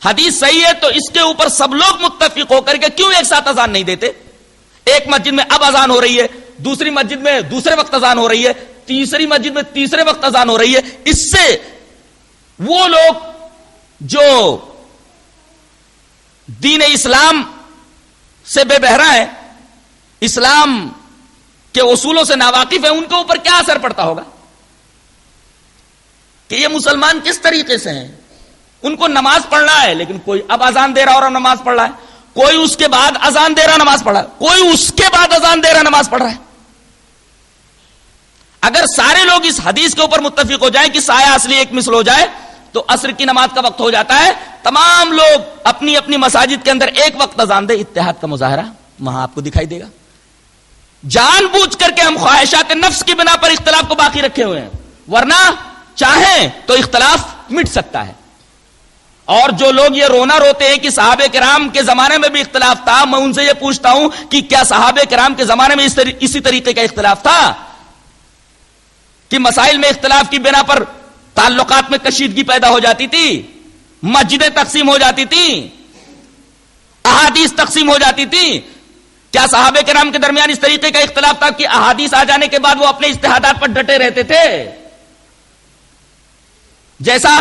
حدیث صحیح ہے تو اس کے اوپر سب لوگ متفق ہو کر کے کیوں ایک ساتھ اذان نہیں دیتے؟ ایک مسجد میں اب اذان ہو رہی ہے, دوسری مسجد میں دوسرے وقت اذان ہو رہی ہے, تیسری مسجد میں تیسرے وقت اذان ہو رہی ہے. اس سے وہ لوگ جو دین اسلام سے بے بہرا ہے, اسلام کے اصولوں سے ناواقف ہیں, ان کے اوپر کیا اثر پڑتا ہوگا کہ یہ مسلمان کس طریقے سے ہیں. ان کو نماز پڑھنا ہے لیکن کوئی اب اذان دے رہا اور نماز پڑھ رہا ہے, کوئی اس کے بعد اذان دے رہا نماز پڑھ رہا ہے, کوئی اس کے بعد اذان دے رہا نماز پڑھ رہا ہے. اگر سارے لوگ اس حدیث کے اوپر متفق ہو جائیں کہ سایہ اصلی 1 مثل ہو جائے تو عصر کی نماز کا وقت ہو جاتا ہے. تمام لوگ اپنی اپنی مساجد کے اندر ایک وقت اذان دے, اتحاد کا مظاہرہ وہاں آپ کو دکھائی دے گا. جان بوجھ کر کے ہم خواہشات نفس کی بنا پر اختلاف کو باقی رکھے ہوئے ہیں, ورنہ چاہیں تو اختلاف مٹ سکتا ہے. اور جو لوگ یہ رونا روتے ہیں کہ صحابہ کرام کے زمانے میں بھی اختلاف تھا, میں ان سے یہ پوچھتا ہوں کہ کیا صحابہ کرام کے زمانے میں اسی طریقے کا اختلاف تھا کہ مسائل میں اختلاف کی بنا پر تعلقات میں کشیدگی پیدا ہو جاتی تھی, مسجدیں تقسیم ہو جاتی تھی, احادیث تقسیم ہو جاتی تھی؟ کیا صحابہ کرام کے درمیان اس طریقے کا اختلاف تھا کہ احادیث آ جانے کے بعد وہ اپنے اجتہادات پر ڈٹے رہتے تھے؟ جیسا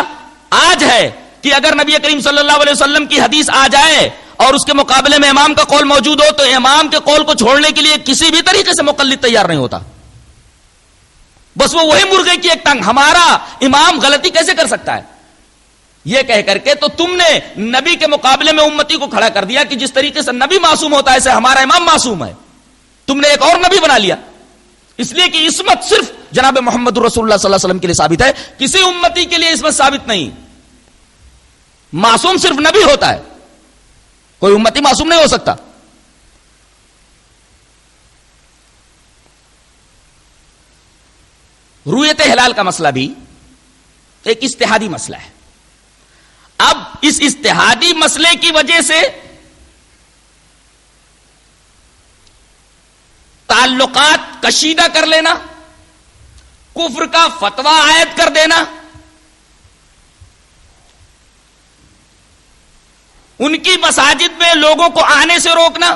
آج ہے کہ اگر نبی کریم صلی اللہ علیہ وسلم کی حدیث آ جائے اور اس کے مقابلے میں امام کا قول موجود ہو تو امام کے قول کو چھوڑنے کے لیے کسی بھی طریقے سے مقلد تیار نہیں ہوتا. بس وہ وہی مرغے کی ایک ٹنگ, ہمارا امام غلطی کیسے کر سکتا ہے یہ کہہ کر کے. تو تم نے نبی کے مقابلے میں امتی کو کھڑا کر دیا کہ جس طریقے سے نبی معصوم ہوتا ہے ایسے ہمارا امام معصوم ہے. تم نے ایک اور نبی بنا لیا, اس لیے کہ عصمت صرف جناب محمد رسول اللہ صلی اللہ علیہ وسلم کے لیے ثابت ہے, کسی امتی کے لیے عصمت ثابت نہیں. معصوم صرف نبی ہوتا ہے, کوئی امتی معصوم نہیں ہو سکتا. رویت ہلال کا مسئلہ بھی ایک اجتہادی مسئلہ ہے. اب اس اجتہادی مسئلے کی وجہ سے تعلقات کشیدہ کر لینا, کفر کا فتویٰ عائد کر دینا, ان کی مساجد میں لوگوں کو آنے سے روکنا,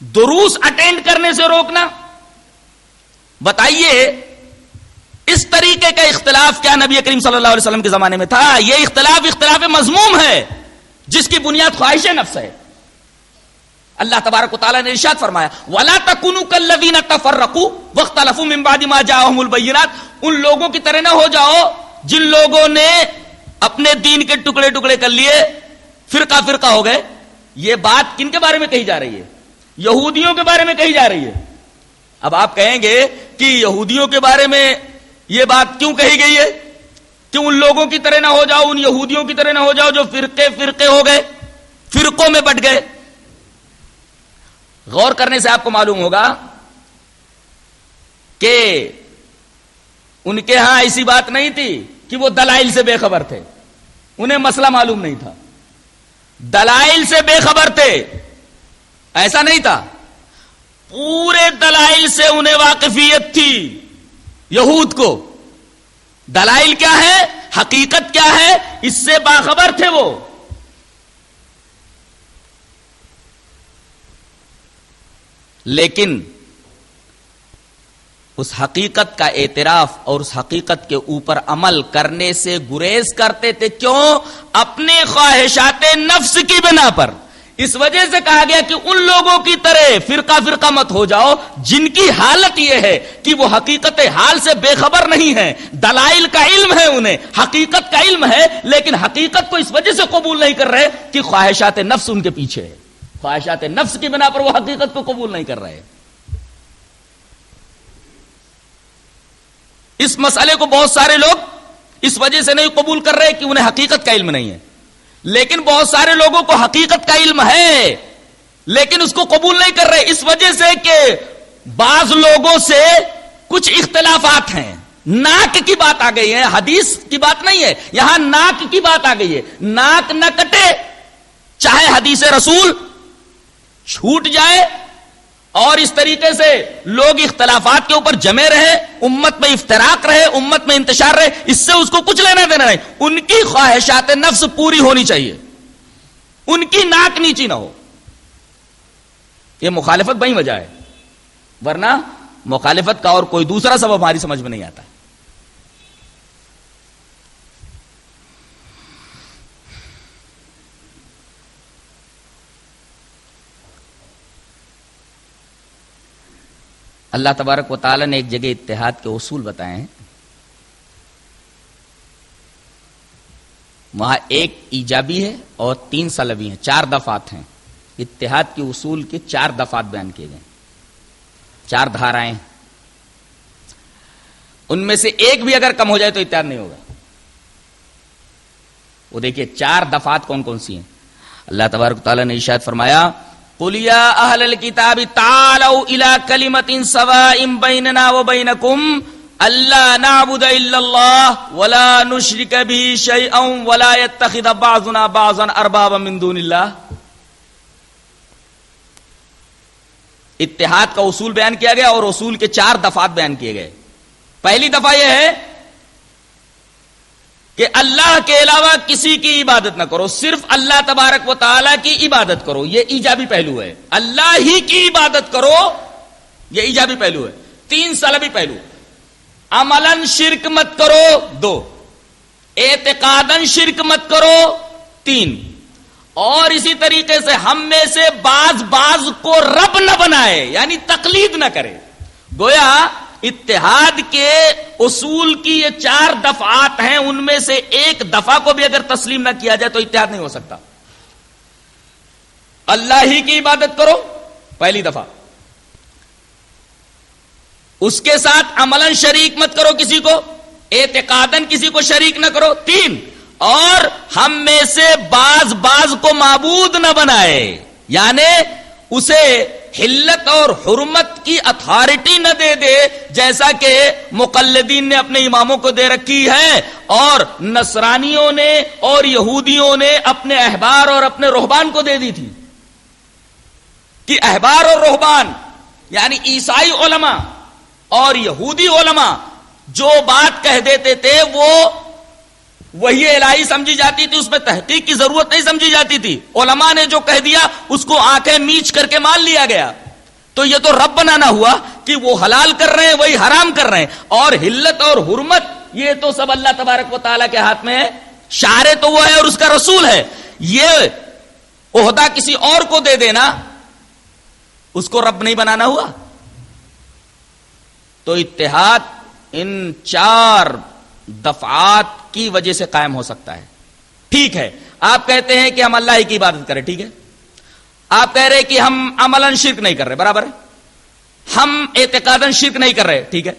دروس اٹینڈ کرنے سے روکنا. بتائیے اس طریقے کا اختلاف کیا نبی کریم صلی اللہ علیہ وسلم کے زمانے میں تھا؟ یہ اختلاف مذموم ہے جس کی بنیاد خواہش نفس ہے. اللہ تبارک و تعالیٰ نے ارشاد فرمایا وَلَا تَكُونُوا كَالَّذِينَ تَفَرَّقُوا وَاخْتَلَفُوا مِن بَعْدِ مَا جَاءَهُمُ الْبَيِّنَاتُ. ان لوگوں کی طرح نہ ہو جاؤ جن لوگوں نے اپنے دین کے ٹکڑے ٹکڑے کر لیے, فرقہ فرقہ ہو گئے. یہ بات کن کے بارے میں کہی جا رہی ہے؟ یہودیوں کے بارے میں کہی جا رہی ہے. اب آپ کہیں گے کہ یہودیوں کے بارے میں یہ بات کیوں کہی گئی ہے کہ ان لوگوں کی طرح نہ ہو جاؤ, ان یہودیوں کی طرح نہ ہو جاؤ جو فرقے ہو گئے, فرقوں میں بٹ گئے. غور کرنے سے آپ کو معلوم ہوگا کہ ان کے ہاں ایسی بات نہیں تھی کہ وہ دلائل سے بے خبر تھے, انہیں مسئلہ معلوم نہیں تھا, دلائل سے بے خبر تھے, ایسا نہیں تھا. پورے دلائل سے انہیں واقفیت تھی. یہود کو دلائل کیا ہے, حقیقت کیا ہے, اس سے باخبر تھے وہ. لیکن اس حقیقت کا اعتراف اور اس حقیقت کے اوپر عمل کرنے سے گریز کرتے تھے. کیوں؟ اپنے خواہشات نفس کی بنا پر. اس وجہ سے کہا گیا کہ ان لوگوں کی طرح فرقہ فرقہ مت ہو جاؤ جن کی حالت یہ ہے کہ وہ حقیقت حال سے بے خبر نہیں ہے. دلائل کا علم ہے انہیں, حقیقت کا علم ہے, لیکن حقیقت کو اس وجہ سے قبول نہیں کر رہے کہ خواہشات نفس ان کے پیچھے ہے. خواہشات نفس کی بنا پر وہ حقیقت کو قبول نہیں کر رہے. اس مسئلے کو بہت سارے لوگ اس وجہ سے نہیں قبول کر رہے کہ انہیں حقیقت کا علم نہیں ہے, لیکن بہت سارے لوگوں کو حقیقت کا علم ہے لیکن اس کو قبول نہیں کر رہے اس وجہ سے کہ بعض لوگوں سے کچھ اختلافات ہیں. ناک کی بات آ گئی ہے, حدیث کی بات نہیں ہے, یہاں ناک کی بات آ گئی ہے. ناک نہ کٹے چاہے حدیث رسول چھوٹ جائے, اور اس طریقے سے لوگ اختلافات کے اوپر جمے رہے, امت میں افتراق رہے, امت میں انتشار رہے, اس سے اس کو کچھ لینا دینا نہیں. ان کی خواہشات نفس پوری ہونی چاہیے, ان کی ناک نیچی نہ ہو. یہ مخالفت بہی وجہ ہے, ورنہ مخالفت کا اور کوئی دوسرا سبب ہماری سمجھ میں نہیں آتا. اللہ تبارک و تعالی نے ایک جگہ اتحاد کے اصول بتائے ہیں, وہاں ایک ایجابی ہے اور 3 سلبی ہیں, 4 دفعات ہیں. اتحاد کے اصول کے 4 دفعات بیان کیے گئے, 4 دھارائیں. ان میں سے ایک بھی اگر کم ہو جائے تو اتحاد نہیں ہوگا. وہ دیکھیے 4 دفعات کون کون سی ہیں. اللہ تبارک و تعالی نے ارشاد فرمایا, قُلْ يَا أَهْلَ الْكِتَابِ تَعَالَوْا إِلَىٰ كَلِمَةٍ سَوَاءٍ بَيْنَنَا وَبَيْنَكُمْ أَلَّا نَعْبُدَ إِلَّا اللَّهَ وَلَا نُشْرِكَ بِهِ شَيْئًا وَلَا يَتَّخِذَ بَعْضُنَا بَعْضًا أَرْبَابًا مِّن دُونِ اللَّهِ. اتحاد کا اصول بیان کیا گیا اور اصول کے 4 دفعات بیان کیے گئے. پہلی دفعہ یہ ہے کہ اللہ کے علاوہ کسی کی عبادت نہ کرو, صرف اللہ تبارک و تعالی کی عبادت کرو. یہ ایجابی پہلو ہے. اللہ ہی کی عبادت کرو, یہ ایجابی پہلو ہے. 3 سلبی پہلو, عملاً شرک مت کرو 2, اعتقاداً شرک مت کرو 3, اور اسی طریقے سے ہم میں سے بعض کو رب نہ بنائے, یعنی تقلید نہ کرے. گویا اتحاد کے اصول کی یہ 4 دفعات ہیں, ان میں سے ایک دفعہ کو بھی اگر تسلیم نہ کیا جائے تو اتحاد نہیں ہو سکتا. اللہ ہی کی عبادت کرو پہلی دفعہ, اس کے ساتھ عملاً شریک مت کرو کسی کو, اعتقاداً کسی کو شریک نہ کرو 3, اور ہم میں سے بعض کو معبود نہ بنائے, یعنی اسے حلت اور حرمت کی اتھارٹی نہ دے دے جیسا کہ مقلدین نے اپنے اماموں کو دے رکھی ہے, اور نصرانیوں نے اور یہودیوں نے اپنے احبار اور اپنے رہبان کو دے دی تھی. کہ احبار اور رہبان یعنی عیسائی علماء اور یہودی علماء جو بات کہہ دیتے تھے وہ وہی الہی سمجھی جاتی تھی, اس میں تحقیق کی ضرورت نہیں سمجھی جاتی تھی. علماء نے جو کہہ دیا اس کو آنکھیں میچ کر کے مان لیا گیا. تو یہ تو رب بنانا ہوا کہ وہ حلال کر رہے ہیں وہی حرام کر رہے ہیں, اور حلت اور حرمت یہ تو سب اللہ تبارک و تعالیٰ کے ہاتھ میں ہے. شارع تو وہ ہے اور اس کا رسول ہے. یہ عہدہ کسی اور کو دے دینا اس کو رب نہیں بنانا ہوا. تو اتحاد ان 4 دفعات کی وجہ سے قائم ہو سکتا ہے. ٹھیک ہے, آپ کہتے ہیں کہ ہم اللہ ہی کی عبادت کریں, ٹھیک ہے. آپ کہہ رہے کہ ہم عملاً شرک نہیں کر رہے, برابر ہے. ہم اعتقاداً شرک نہیں کر رہے, ٹھیک ہے.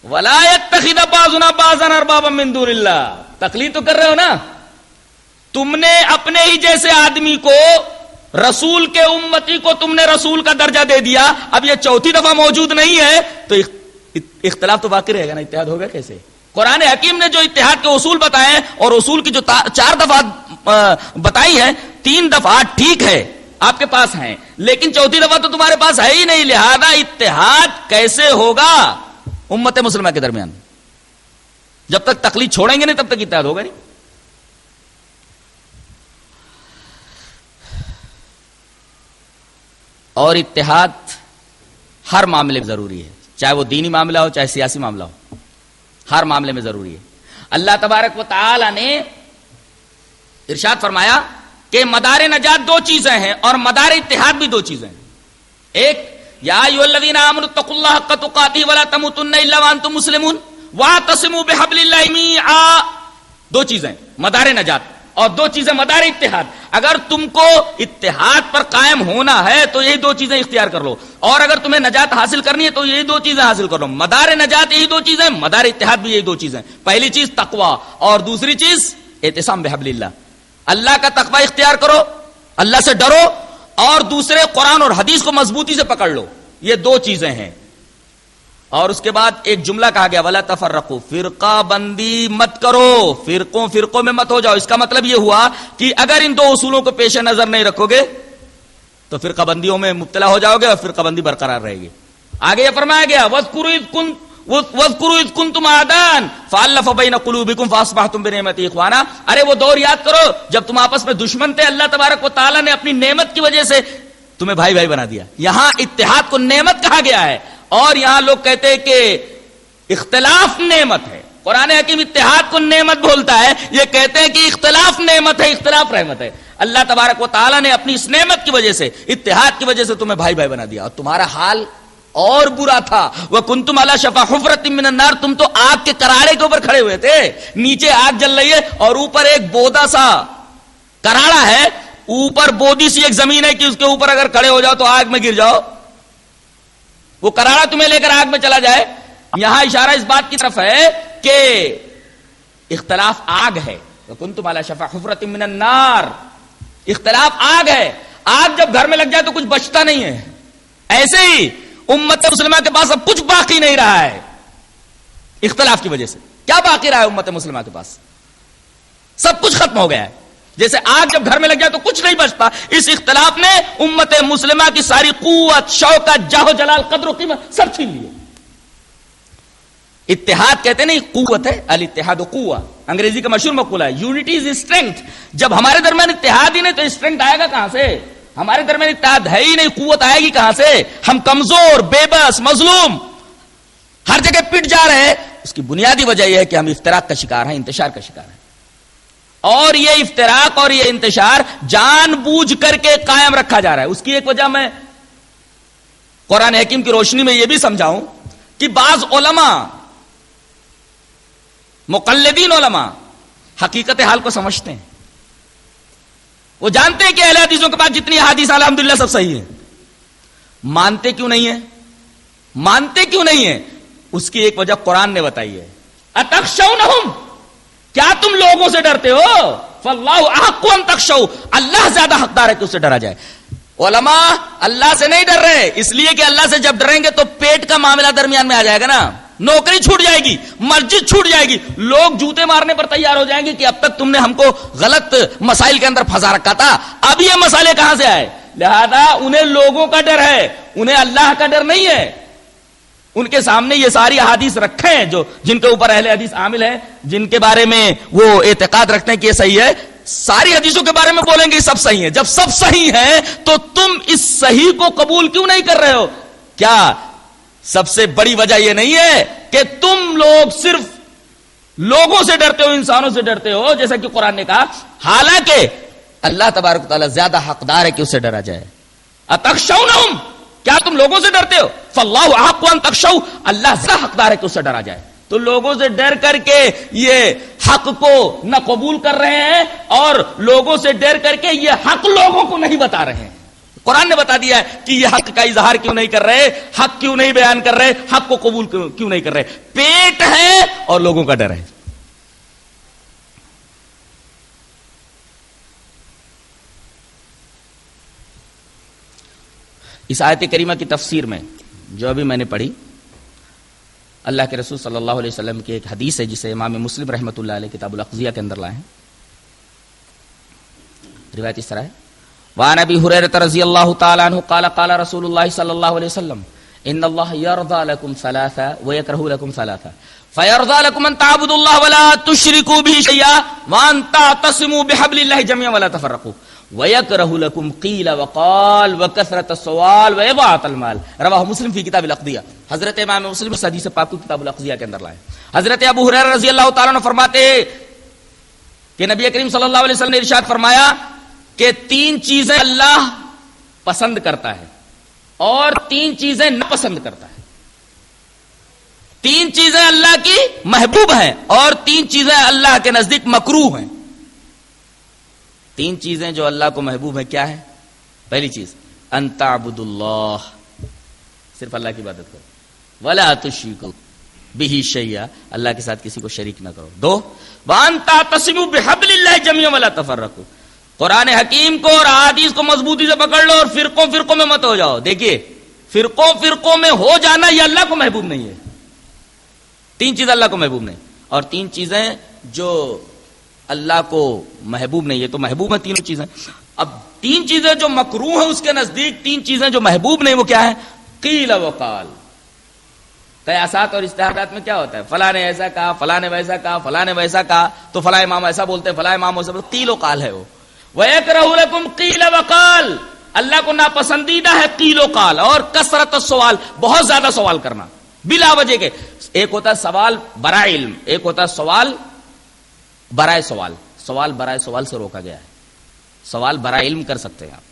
وَلَا يَتَّخِذَ بَعْضُنَا بَعْضًا أَرْبَابًا مِّن دُونِ اللَّهِ, تقلید تو کر رہے ہو نا. تم نے اپنے ہی جیسے آدمی کو, رسول کے امتی کو تم نے رسول کا درجہ دے دیا. اب یہ 4تھی دفعہ موجود نہیں ہے تو اختلاف تو باقی رہے گا نا, اتحاد ہوگا کیسے؟ قرآن حکیم نے جو اتحاد کے اصول بتائے ہیں اور اصول کی جو 4 دفعات بتائی ہیں, 3 دفعات ٹھیک ہے آپ کے پاس ہیں, لیکن 4تھی دفعہ تو تمہارے پاس ہے ہی نہیں. لہذا اتحاد کیسے ہوگا امت مسلمہ کے درمیان؟ جب تک تقلید چھوڑیں گے نہیں تب تک اتحاد ہوگا نہیں. اور اتحاد ہر معاملے میں ضروری ہے, چاہے وہ دینی معاملہ ہو چاہے سیاسی معاملہ ہو, ہر معاملے میں ضروری ہے. اللہ تبارک و تعالی نے ارشاد فرمایا کہ مدار نجات 2 چیزیں ہیں اور مدار اتحاد بھی 2 چیزیں ہیں. ایک, یا ایھا الذین آمنوا اتقوا اللہ حق تقاتہ ولا تموتن الا وانتم مسلمون واعتصموا بحبل اللہ جميعا. 2 چیزیں مدار نجات, اور 2 چیزیں مدار اتحاد. اگر تم کو اتحاد پر قائم ہونا ہے تو یہی 2 چیزیں اختیار کر لو, اور اگر تمہیں نجات حاصل کرنی ہے تو یہی 2 چیزیں حاصل کر لو. مدار نجات یہی 2 چیزیں, مدار اتحاد بھی یہی 2 چیزیں. پہلی چیز تقوی اور دوسری چیز اعتصام بحبل اللہ. اللہ کا تقوی اختیار کرو, اللہ سے ڈرو, اور دوسرے قرآن اور حدیث کو مضبوطی سے پکڑ لو. یہ 2 چیزیں ہیں. اور اس کے بعد ایک جملہ کہا گیا ولا تفرقوا، فرقہ بندی مت کرو، فرقوں میں مت ہو جاؤ. اس کا مطلب یہ ہوا کہ اگر ان دو اصولوں کو پیش نظر نہیں رکھو گے تو فرقہ بندیوں میں مبتلا ہو جاؤ گے اور فرقہ بندی برقرار رہے گی. آگے یہ فرمایا گیا وَاذْكُرُوا إِذْ كُنْتُمْ أَعْدَاءً فَأَلَّفَ بَيْنَ قُلُوبِكُمْ فَأَصْبَحْتُمْ بِنِعْمَتِهِ إِخْوَانًا. ارے وہ دور یاد کرو جب تم آپس میں دشمن تھے، اللہ تبارک و تعالیٰ نے اپنی نعمت کی وجہ سے تمہیں بھائی بھائی بنا دیا. یہاں اتحاد کو نعمت کہا گیا ہے، اور یہاں لوگ کہتے ہیں کہ اختلاف نعمت ہے. قرآن حکیم اتحاد کو نعمت بولتا ہے، یہ کہتے ہیں کہ اختلاف نعمت ہے، اختلاف رحمت ہے. اللہ تبارک و تعالیٰ نے اپنی اس نعمت کی وجہ سے، اتحاد کی وجہ سے تمہیں بھائی بھائی بنا دیا. اور تمہارا حال اور برا تھا. وَكُنْتُمْ عَلَى شَفَا حُفْرَةٍ مِّنَ النَّارِ، تم تو آگ کے کراڑے کے اوپر کھڑے ہوئے تھے. نیچے آگ جل رہی ہے اور اوپر ایک بودا سا کراڑا ہے، اوپر بودی سی ایک زمین ہے کہ اس کے اوپر اگر کھڑے ہو جاؤ تو آگ میں گر جاؤ، وہ کراڑا تمہیں لے کر آگ میں چلا جائے. یہاں اشارہ اس بات کی طرف ہے کہ اختلاف آگ ہے. وَكُنْتُمْ عَلَى شَفَا حُفْرَةٍ مِّنَ النَّارِ، اختلاف آگ ہے. آگ جب گھر میں لگ جائے تو کچھ بچتا نہیں ہے. ایسے ہی امت مسلمہ کے پاس اب کچھ باقی نہیں رہا ہے اختلاف کی وجہ سے. کیا باقی رہا ہے امت مسلمہ کے پاس؟ سب کچھ ختم ہو گیا ہے. جیسے آگ جب گھر میں لگ جائے تو کچھ نہیں بچتا. اس اختلاف نے امت مسلمہ کی ساری قوت، شوکت، جاہ و جلال، قدر و قیمت سب چھین لیے. اتحاد کہتے نہیں قوت ہے، الاتحاد قوہ، انگریزی کا مشہور مقولہ ہے یونٹی از اسٹرینتھ. جب ہمارے درمیان اتحاد ہی نہیں تو اسٹرینتھ آئے گا کہاں سے؟ ہمارے درمیان اتحاد ہے ہی نہیں، قوت آئے گی کہاں سے؟ ہم کمزور، بے بس، مظلوم، ہر جگہ پٹ جا رہے ہیں. اس کی بنیادی وجہ یہ ہے کہ ہم افتراق کا شکار ہیں، انتشار کا شکار ہیں. اور یہ افتراق اور یہ انتشار جان بوجھ کر کے قائم رکھا جا رہا ہے. اس کی ایک وجہ میں قرآن حکیم کی روشنی میں یہ بھی سمجھاؤں کہ بعض علماء، مقلدین علماء حقیقت حال کو سمجھتے ہیں. وہ جانتے ہیں کہ اہل حدیثوں کے پاس جتنی حدیث الحمدللہ سب صحیح ہے. مانتے کیوں نہیں ہے؟ مانتے کیوں نہیں ہے؟ اس کی ایک وجہ قرآن نے بتائی ہے. اتخشونہم، کیا تم لوگوں سے ڈرتے ہو؟ فاللہ احق ان تخشوا، اللہ زیادہ حقدار ہے کہ اس سے ڈرا جائے. علماء اللہ سے نہیں ڈر رہے، اس لیے کہ اللہ سے جب ڈریں گے تو پیٹ کا معاملہ درمیان میں آ جائے گا نا، نوکری چھوٹ جائے گی، مسجد چھوٹ جائے گی، لوگ جوتے مارنے پر تیار ہو جائیں گے کہ اب تک تم نے ہم کو غلط مسائل کے اندر پھنسا رکھا تھا، اب یہ مسئلے کہاں سے آئے؟ لہذا انہیں لوگوں کا ڈر ہے، انہیں اللہ کا ڈر نہیں ہے. ان کے سامنے یہ ساری احادیث رکھے ہیں جو جن کے اوپر اہل حدیث عامل ہیں، جن کے بارے میں وہ اعتقاد رکھتے ہیں کہ یہ صحیح ہے. ساری حدیثوں کے بارے میں بولیں گے سب صحیح ہے. جب سب صحیح ہے تو تم اس صحیح کو قبول کیوں نہیں کر رہے ہو؟ کیا سب سے بڑی وجہ یہ نہیں ہے کہ تم لوگ صرف لوگوں سے ڈرتے ہو، انسانوں سے ڈرتے ہو، جیسا کہ قرآن نے کہا، حالانکہ اللہ تبارک و تعالیٰ زیادہ حقدار ہے کہ اسے ڈرا جائے. اتخشونہم، کیا تم لوگوں سے ڈرتے ہو؟ فاللہ احق ان تخشوا، اللہ زیادہ حقدار ہے کہ اسے ڈرا جائے. تو لوگوں سے ڈر کر کے یہ حق کو نہ قبول کر رہے ہیں اور لوگوں سے ڈر کر کے یہ حق لوگوں کو نہیں بتا رہے ہیں. قرآن نے بتا دیا ہے کہ یہ حق کا اظہار کیوں نہیں کر رہے، حق کیوں نہیں بیان کر رہے، حق کو قبول کیوں نہیں کر رہے. پیٹ ہے اور لوگوں کا ڈر ہے. اس آیت کریمہ کی تفسیر میں جو ابھی میں نے پڑھی، اللہ کے رسول صلی اللہ علیہ وسلم کی ایک حدیث ہے جسے امام مسلم رحمۃ اللہ علیہ کتاب الاقضیہ کے اندر لائے ہیں. روایت اس طرح ہے، وعن ابی ہریرہ رضی اللہ تعالی عنہ قال قال رسول اللہ صلی اللہ علیہ وسلم ان اللہ یرضى لكم ثلاثا ويكره لكم ثلاثا فيرضى لكم ان تعبدوا الله ولا تشركوا به شيئا وان تعتصموا بحبل الله جميعا ولا تفرقوا ويكره لكم قيل وقال وكثرة السؤال وإضاعة المال. رواه مسلم فی کتاب الاقضیہ. حضرت امام مسلم اس حدیث پاک کو کتاب الاقضیہ کے اندر لائے. حضرت ابو ہریرہ رضی اللہ تعالیٰ عنہ فرماتے کہ نبی کریم صلی اللہ علیہ وسلم نے ارشاد فرمایا کہ 3 چیزیں اللہ پسند کرتا ہے اور 3 چیزیں ناپسند کرتا ہے. 3 چیزیں اللہ کی محبوب ہیں اور 3 چیزیں اللہ کے نزدیک مکروہ ہیں. 3 چیزیں جو اللہ کو محبوب ہیں کیا ہے؟ پہلی چیز ان تعبدوا اللہ، صرف اللہ کی عبادت کرو، ولا تشرکوا بہ شیئا، اللہ کے ساتھ کسی کو شریک نہ کرو. 2 وان تعتصموا بحبل اللہ جميعا ولا تفرقوا، قرآن حکیم کو اور احادیث کو مضبوطی سے پکڑ لو اور فرقوں میں مت ہو جاؤ. دیکھیے فرقوں میں ہو جانا یہ اللہ کو محبوب نہیں ہے. 3 چیزیں اللہ کو محبوب نہیں, اور 3 چیزیں جو اللہ کو محبوب نہیں ہے. تو محبوب ہیں تینوں چیزیں. اب 3 چیزیں جو مکروہ ہیں اس کے نزدیک, 3 چیزیں جو محبوب نہیں وہ کیا ہے؟ قیل و قال. قیاسات اور اجتہادات میں کیا ہوتا ہے؟ فلاں نے ایسا کہا, فلاں نے ویسا کہا, فلاں نے ویسا کہا, تو فلاں امام ایسا بولتے ہیں, فلاں امام ایسا بولتے. قیل و قال ہے وہ. وَيَكْرَهُ لَكُمْ قِيلَ وَقَالَ. اللہ کو ناپسندیدہ ہے قیل و قال اور کثرت السوال, بہت زیادہ سوال کرنا بلا وجہ کے. ایک ہوتا ہے سوال برائے علم, ایک ہوتا ہے سوال برائے سوال. سوال برائے سوال سے روکا گیا ہے, سوال برائے علم کر سکتے ہیں آپ.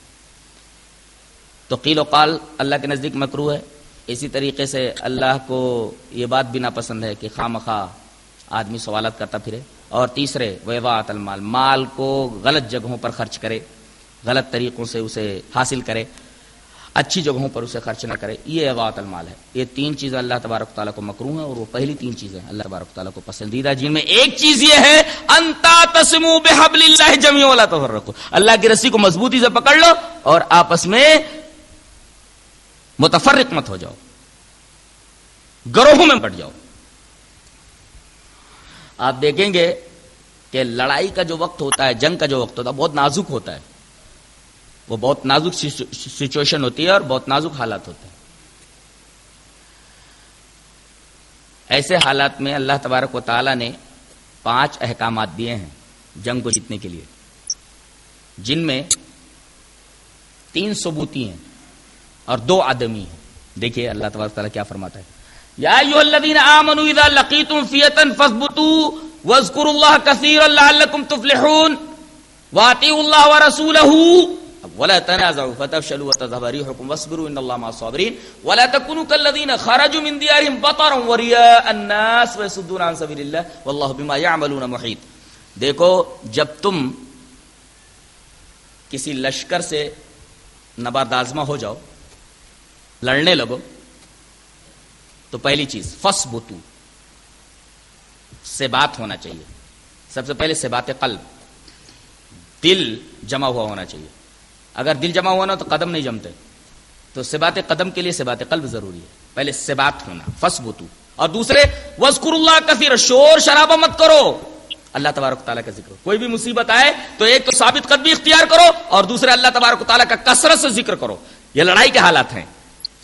تو قیل و قال اللہ کے نزدیک مکروہ ہے. اسی طریقے سے اللہ کو یہ بات بھی ناپسند ہے کہ خواہ آدمی سوالات کرتا پھرے. اور تیسرے وَإِضَاعَةَ المال, مال کو غلط جگہوں پر خرچ کرے, غلط طریقوں سے اسے حاصل کرے, اچھی جگہوں پر اسے خرچ نہ کرے, یہ اضاعت المال ہے. یہ 3 چیزیں اللہ تبارک و تعالیٰ کو مکروہ ہیں, اور وہ پہلی 3 چیزیں اللہ تبارک و تعالیٰ کو پسندیدہ, جن میں ایک چیز یہ ہے ان تعتصموا بحبل اللہ جميعا ولا تفرقوا. اللہ کی رسی کو مضبوطی سے پکڑ لو اور آپس میں متفرق مت ہو جاؤ, گروہوں میں بٹ جاؤ. آپ دیکھیں گے کہ لڑائی کا جو وقت ہوتا ہے, جنگ کا جو وقت ہوتا ہے, بہت نازک ہوتا ہے. وہ بہت نازک سچویشن ہوتی ہے اور بہت نازک حالات ہوتے ہیں. ایسے حالات میں اللہ تبارک و تعالیٰ نے 5 احکامات دیے ہیں جنگ کو جیتنے کے لیے, جن میں 3 ثبوتی ہیں اور 2 عدمی ہیں. دیکھیے اللہ تبارک و تعالیٰ کیا فرماتا ہے. یا ایھا الذین آمنوا اذا لقیتم فئۃ فاثبتوا واذکروا اللہ کثیرا لعلکم تفلحون واطیعوا اللہ ورسولہ ولا تنازعوا فتفشلوا وتذهب ريحكم واصبروا ان الله مع الصابرين ولا تكونوا كالذين خرجوا من ديارهم بطرا ورياء الناس ويصدون عن سبيل الله والله بما يعملون محيط. دیکھو جب تم کسی لشکر سے نبردآزما ہو جاؤ, لڑنے لگو, تو پہلی چیز فثبتوا, سے بات ہونا چاہیے. سب سے پہلے سے بات قلب, دل جمع ہوا ہونا چاہیے. اگر دل جمع ہوا نا تو قدم نہیں جمتے, تو سے بات قدم کے لیے سے بات قلب ضروری ہے. پہلے سے بات ہونا فثبتوا. اور دوسرے واذکروا اللہ کثیرا, شور شرابہ مت کرو, اللہ تبارک و تعالیٰ کا ذکر. کوئی بھی مصیبت آئے تو ایک تو ثابت قدمی اختیار کرو, اور دوسرے اللہ تبارک و تعالیٰ کا کثرت سے ذکر کرو. یہ لڑائی کے حالات ہیں,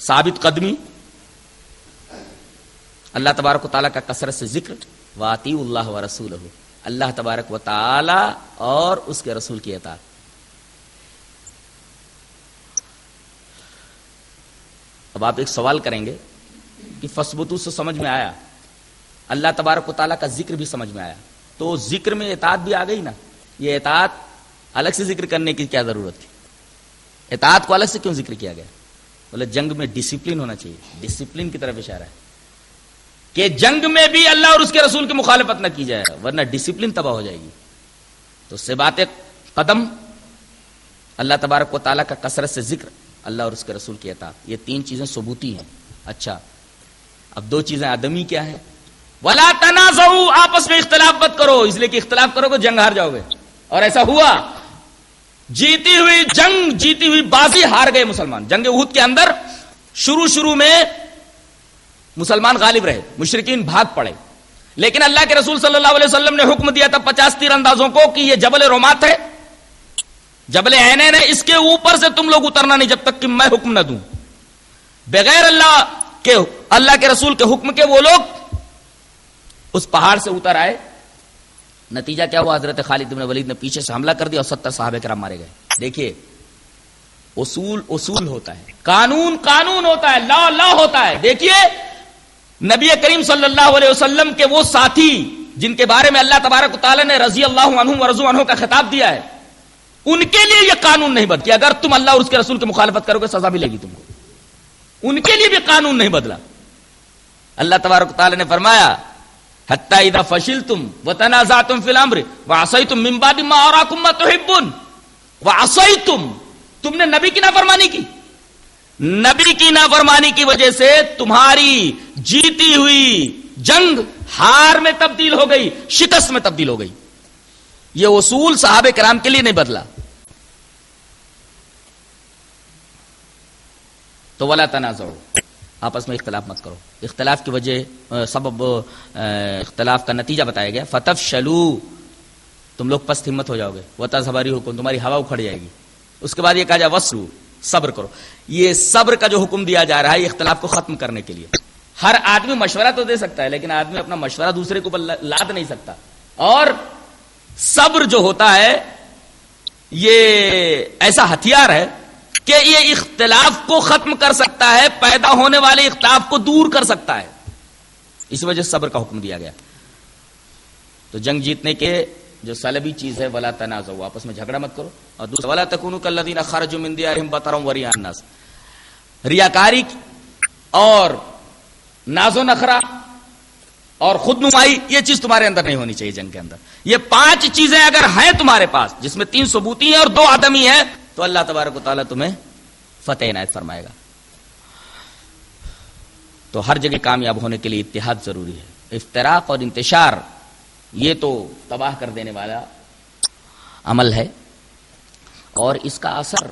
ثابت قدمی, اللہ تبارک و تعالیٰ کا کثرت سے ذکر, واطیعوا اللہ ورسولہ, اللہ تبارک و تعالیٰ اور اس کے رسول کی اطاعت. اب آپ ایک سوال کریں گے کہ فثبتوا سے سمجھ میں آیا, اللہ تبارک و تعالیٰ کا ذکر بھی سمجھ میں آیا, تو ذکر میں اطاعت بھی آ گئی نا. یہ اطاعت الگ سے ذکر کرنے کی کیا ضرورت تھی؟ اطاعت کو الگ سے کیوں ذکر کیا گیا؟ بولے جنگ میں ڈسپلن ہونا چاہیے. ڈسپلن کی طرف اشارہ ہے کہ جنگ میں بھی اللہ اور اس کے رسول کی مخالفت نہ کی جائے, ورنہ ڈسپلن تباہ ہو جائے گی. تو سے بات قدم, اللہ تبارک و تعالیٰ کا کثرت سے ذکر, اللہ اور اس کے رسول کی اطاعت, یہ 3 چیزیں ثبوتی ہیں. اچھا, اب 2 چیزیں عدمی کیا ہیں؟ ولا تنازعوا, آپس میں اختلاف مت کرو, اس لیے کہ اختلاف کرو گے جنگ ہار جاؤ گے. اور ایسا ہوا, جیتی ہوئی جنگ, جیتی ہوئی بازی ہار گئے مسلمان. جنگ احد کے اندر شروع میں مسلمان غالب رہے, مشرکین بھاگ پڑے, لیکن اللہ کے رسول صلی اللہ علیہ وسلم نے حکم دیا تھا 50 تیر اندازوں کو کہ یہ جبل رومات ہے, جبل عینین ہے, اس کے اوپر سے تم لوگ اترنا نہیں جب تک کہ میں حکم نہ دوں. بغیر اللہ کے رسول کے حکم کے وہ لوگ اس پہاڑ سے اتر آئے. نتیجہ کیا ہوا؟ حضرت خالد بن ولید نے پیچھے سے حملہ کر دیا اور 70 صحابہ کرام مارے گئے. دیکھیے, اصول ہوتا ہے, قانون ہوتا ہے, لا ہوتا ہے. دیکھیے نبی کریم صلی اللہ علیہ وسلم کے وہ ساتھی جن کے بارے میں اللہ تبارک و تعالیٰ نے رضی اللہ عنہم ورضوا عنہ کا خطاب دیا ہے, ان کے لیے یہ قانون نہیں بدلا کہ اگر تم اللہ اور اس کے رسول کی مخالفت کرو گے سزا ملے گی تم کو. ان کے لیے بھی قانون نہیں بدلا. اللہ تبارک و تعالیٰ نے فرمایا حتی اذا فشلتم وتنازعتم فی الامر وعصیتم من بعد ما اراکم ما تحبون. وعصیتم, تم نے نبی کی نافرمانی کی, نبی کی نافرمانی کی وجہ سے تمہاری جیتی ہوئی جنگ ہار میں تبدیل ہو گئی, شکست میں تبدیل ہو گئی. یہ اصول صحابہ کرام کے لیے نہیں بدلا. تو ولا تنازعوا، آپس میں اختلاف مت کرو. اختلاف کی وجہ سبب اختلاف کا نتیجہ بتایا گیا. فتفشلوا، تم لوگ پست ہمت ہو جاؤ گے. وتذهب ريحكم، تمہاری ہوا اکھڑ جائے گی. اس کے بعد یہ کہا جائے واصبروا، صبر کرو. یہ صبر کا جو حکم دیا جا رہا ہے یہ اختلاف کو ختم کرنے کے لیے. ہر آدمی مشورہ تو دے سکتا ہے لیکن آدمی اپنا مشورہ دوسرے کے اوپر لاد نہیں سکتا. اور صبر جو ہوتا ہے یہ ایسا ہتھیار ہے کہ یہ اختلاف کو ختم کر سکتا ہے، پیدا ہونے والے اختلاف کو دور کر سکتا ہے. اس وجہ سے صبر کا حکم دیا گیا. تو جنگ جیتنے کے جو سلبی چیز ہے ولا تنازعوا، آپس میں جھگڑا مت کرو. اور دوسرا ولا تکونوا کالذین خرجوا من دیارہم بطرا ورئاء الناس، ریاکاری اور ناز و نخرہ اور خود نمائی یہ چیز تمہارے اندر نہیں ہونی چاہیے جنگ کے اندر. یہ 5 چیزیں اگر ہیں تمہارے پاس جس میں 3 ثبوتی ہیں اور 2 عدمی ہیں تو اللہ تبارک و تعالیٰ تمہیں فتح عنایت فرمائے گا. تو ہر جگہ کامیاب ہونے کے لیے اتحاد ضروری ہے. افتراق اور انتشار یہ تو تباہ کر دینے والا عمل ہے، اور اس کا اثر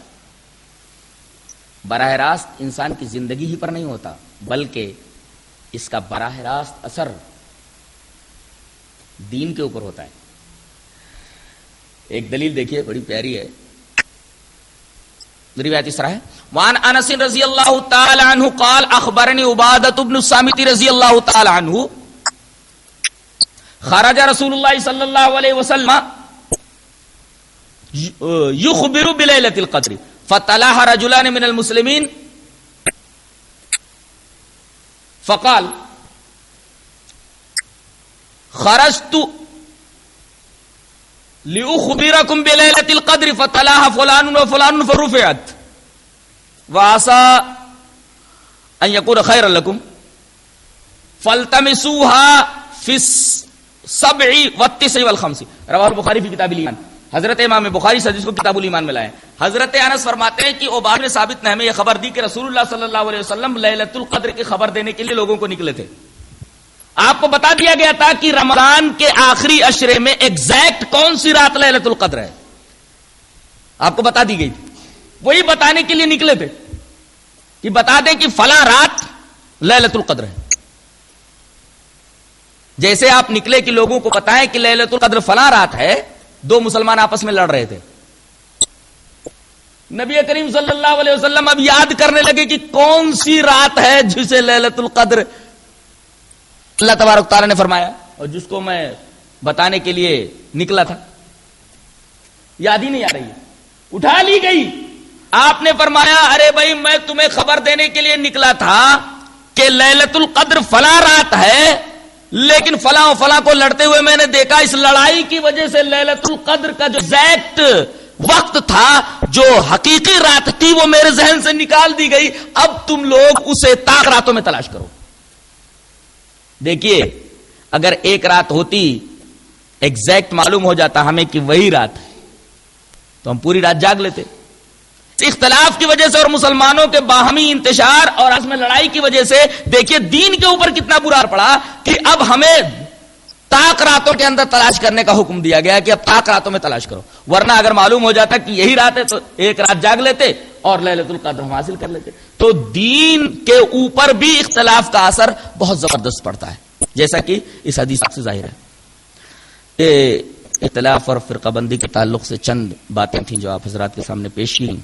براہ راست انسان کی زندگی ہی پر نہیں ہوتا بلکہ اس کا براہ راست اثر دین کے اوپر ہوتا ہے. ایک دلیل دیکھیے بڑی پیاری ہے. روایت اس طرح ہے: وعن انس رضی اللہ تعالی عنہ قال اخبرني عبادة بن الصامت رضی اللہ تعالی عنہ خرج رسول اللہ صلی اللہ علیہ وسلم يخبر بليلة القدر فتلاها رجلان من المسلمين فقال خرجت لأخبركم بليلة القدر فتلاها فلان وفلان فرفعت وعسى أن يكون خيرا لكم فالتمسوها في 7 و9 و5. رواه البخاری فی کتاب الایمان. حضرت امام بخاری سے جس کو کتاب الایمان میں لائے. حضرت انس فرماتے ہیں کہ عبادہ بن ثابت نے ہمیں یہ خبر دی کہ رسول اللہ صلی اللہ علیہ وسلم لیلۃ القدر کی خبر دینے کے لیے لوگوں کو نکلے تھے. آپ کو بتا دیا گیا تھا کہ رمضان کے آخری عشرے میں ایگزیکٹ کون سی رات لیلۃ القدر ہے، آپ کو بتا دی گئی تھی. وہی بتانے کے لیے نکلے تھے کہ بتا دیں کہ فلاں رات لیلۃ القدر ہے. جیسے آپ نکلے کہ لوگوں کو بتائیں کہ لیلۃ القدر فلاں رات ہے. 2 مسلمان آپس میں لڑ رہے تھے. نبی کریم صلی اللہ علیہ وسلم اب یاد کرنے لگے کہ کون سی رات ہے جسے لیلۃ القدر اللہ تبارک تعالیٰ نے فرمایا اور جس کو میں بتانے کے لیے نکلا تھا. یاد ہی نہیں آ رہی، اٹھا لی گئی. آپ نے فرمایا ارے بھائی میں تمہیں خبر دینے کے لیے نکلا تھا کہ لیلۃ القدر فلاں رات ہے، لیکن فلاں و فلاں کو لڑتے ہوئے میں نے دیکھا. اس لڑائی کی وجہ سے لیلۃ القدر کا جو ایگزیکٹ وقت تھا، جو حقیقی رات تھی، وہ میرے ذہن سے نکال دی گئی. اب تم لوگ اسے طاق راتوں میں تلاش کرو. دیکھیے اگر ایک رات ہوتی ایگزیکٹ معلوم ہو جاتا ہمیں کہ وہی رات ہے تو ہم پوری رات جاگ لیتے. اختلاف کی وجہ سے اور مسلمانوں کے باہمی انتشار اور آپس میں لڑائی کی وجہ سے دیکھیے دین کے اوپر کتنا برا پڑا کہ اب ہمیں طاق راتوں کے اندر تلاش کرنے کا حکم دیا گیا کہ اب طاق راتوں میں تلاش کرو. ورنہ اگر معلوم ہو جاتا کہ یہی رات ہے تو ایک رات جاگ لیتے اور لیلۃ القدر ہم حاصل کر لیتے. تو دین کے اوپر بھی اختلاف کا اثر بہت زبردست پڑتا ہے، جیسا کہ اس حدیث سے ظاہر ہے. اختلاف اور فرقہ بندی کے تعلق سے چند باتیں تھیں جو آپ حضرات کے سامنے پیش کی.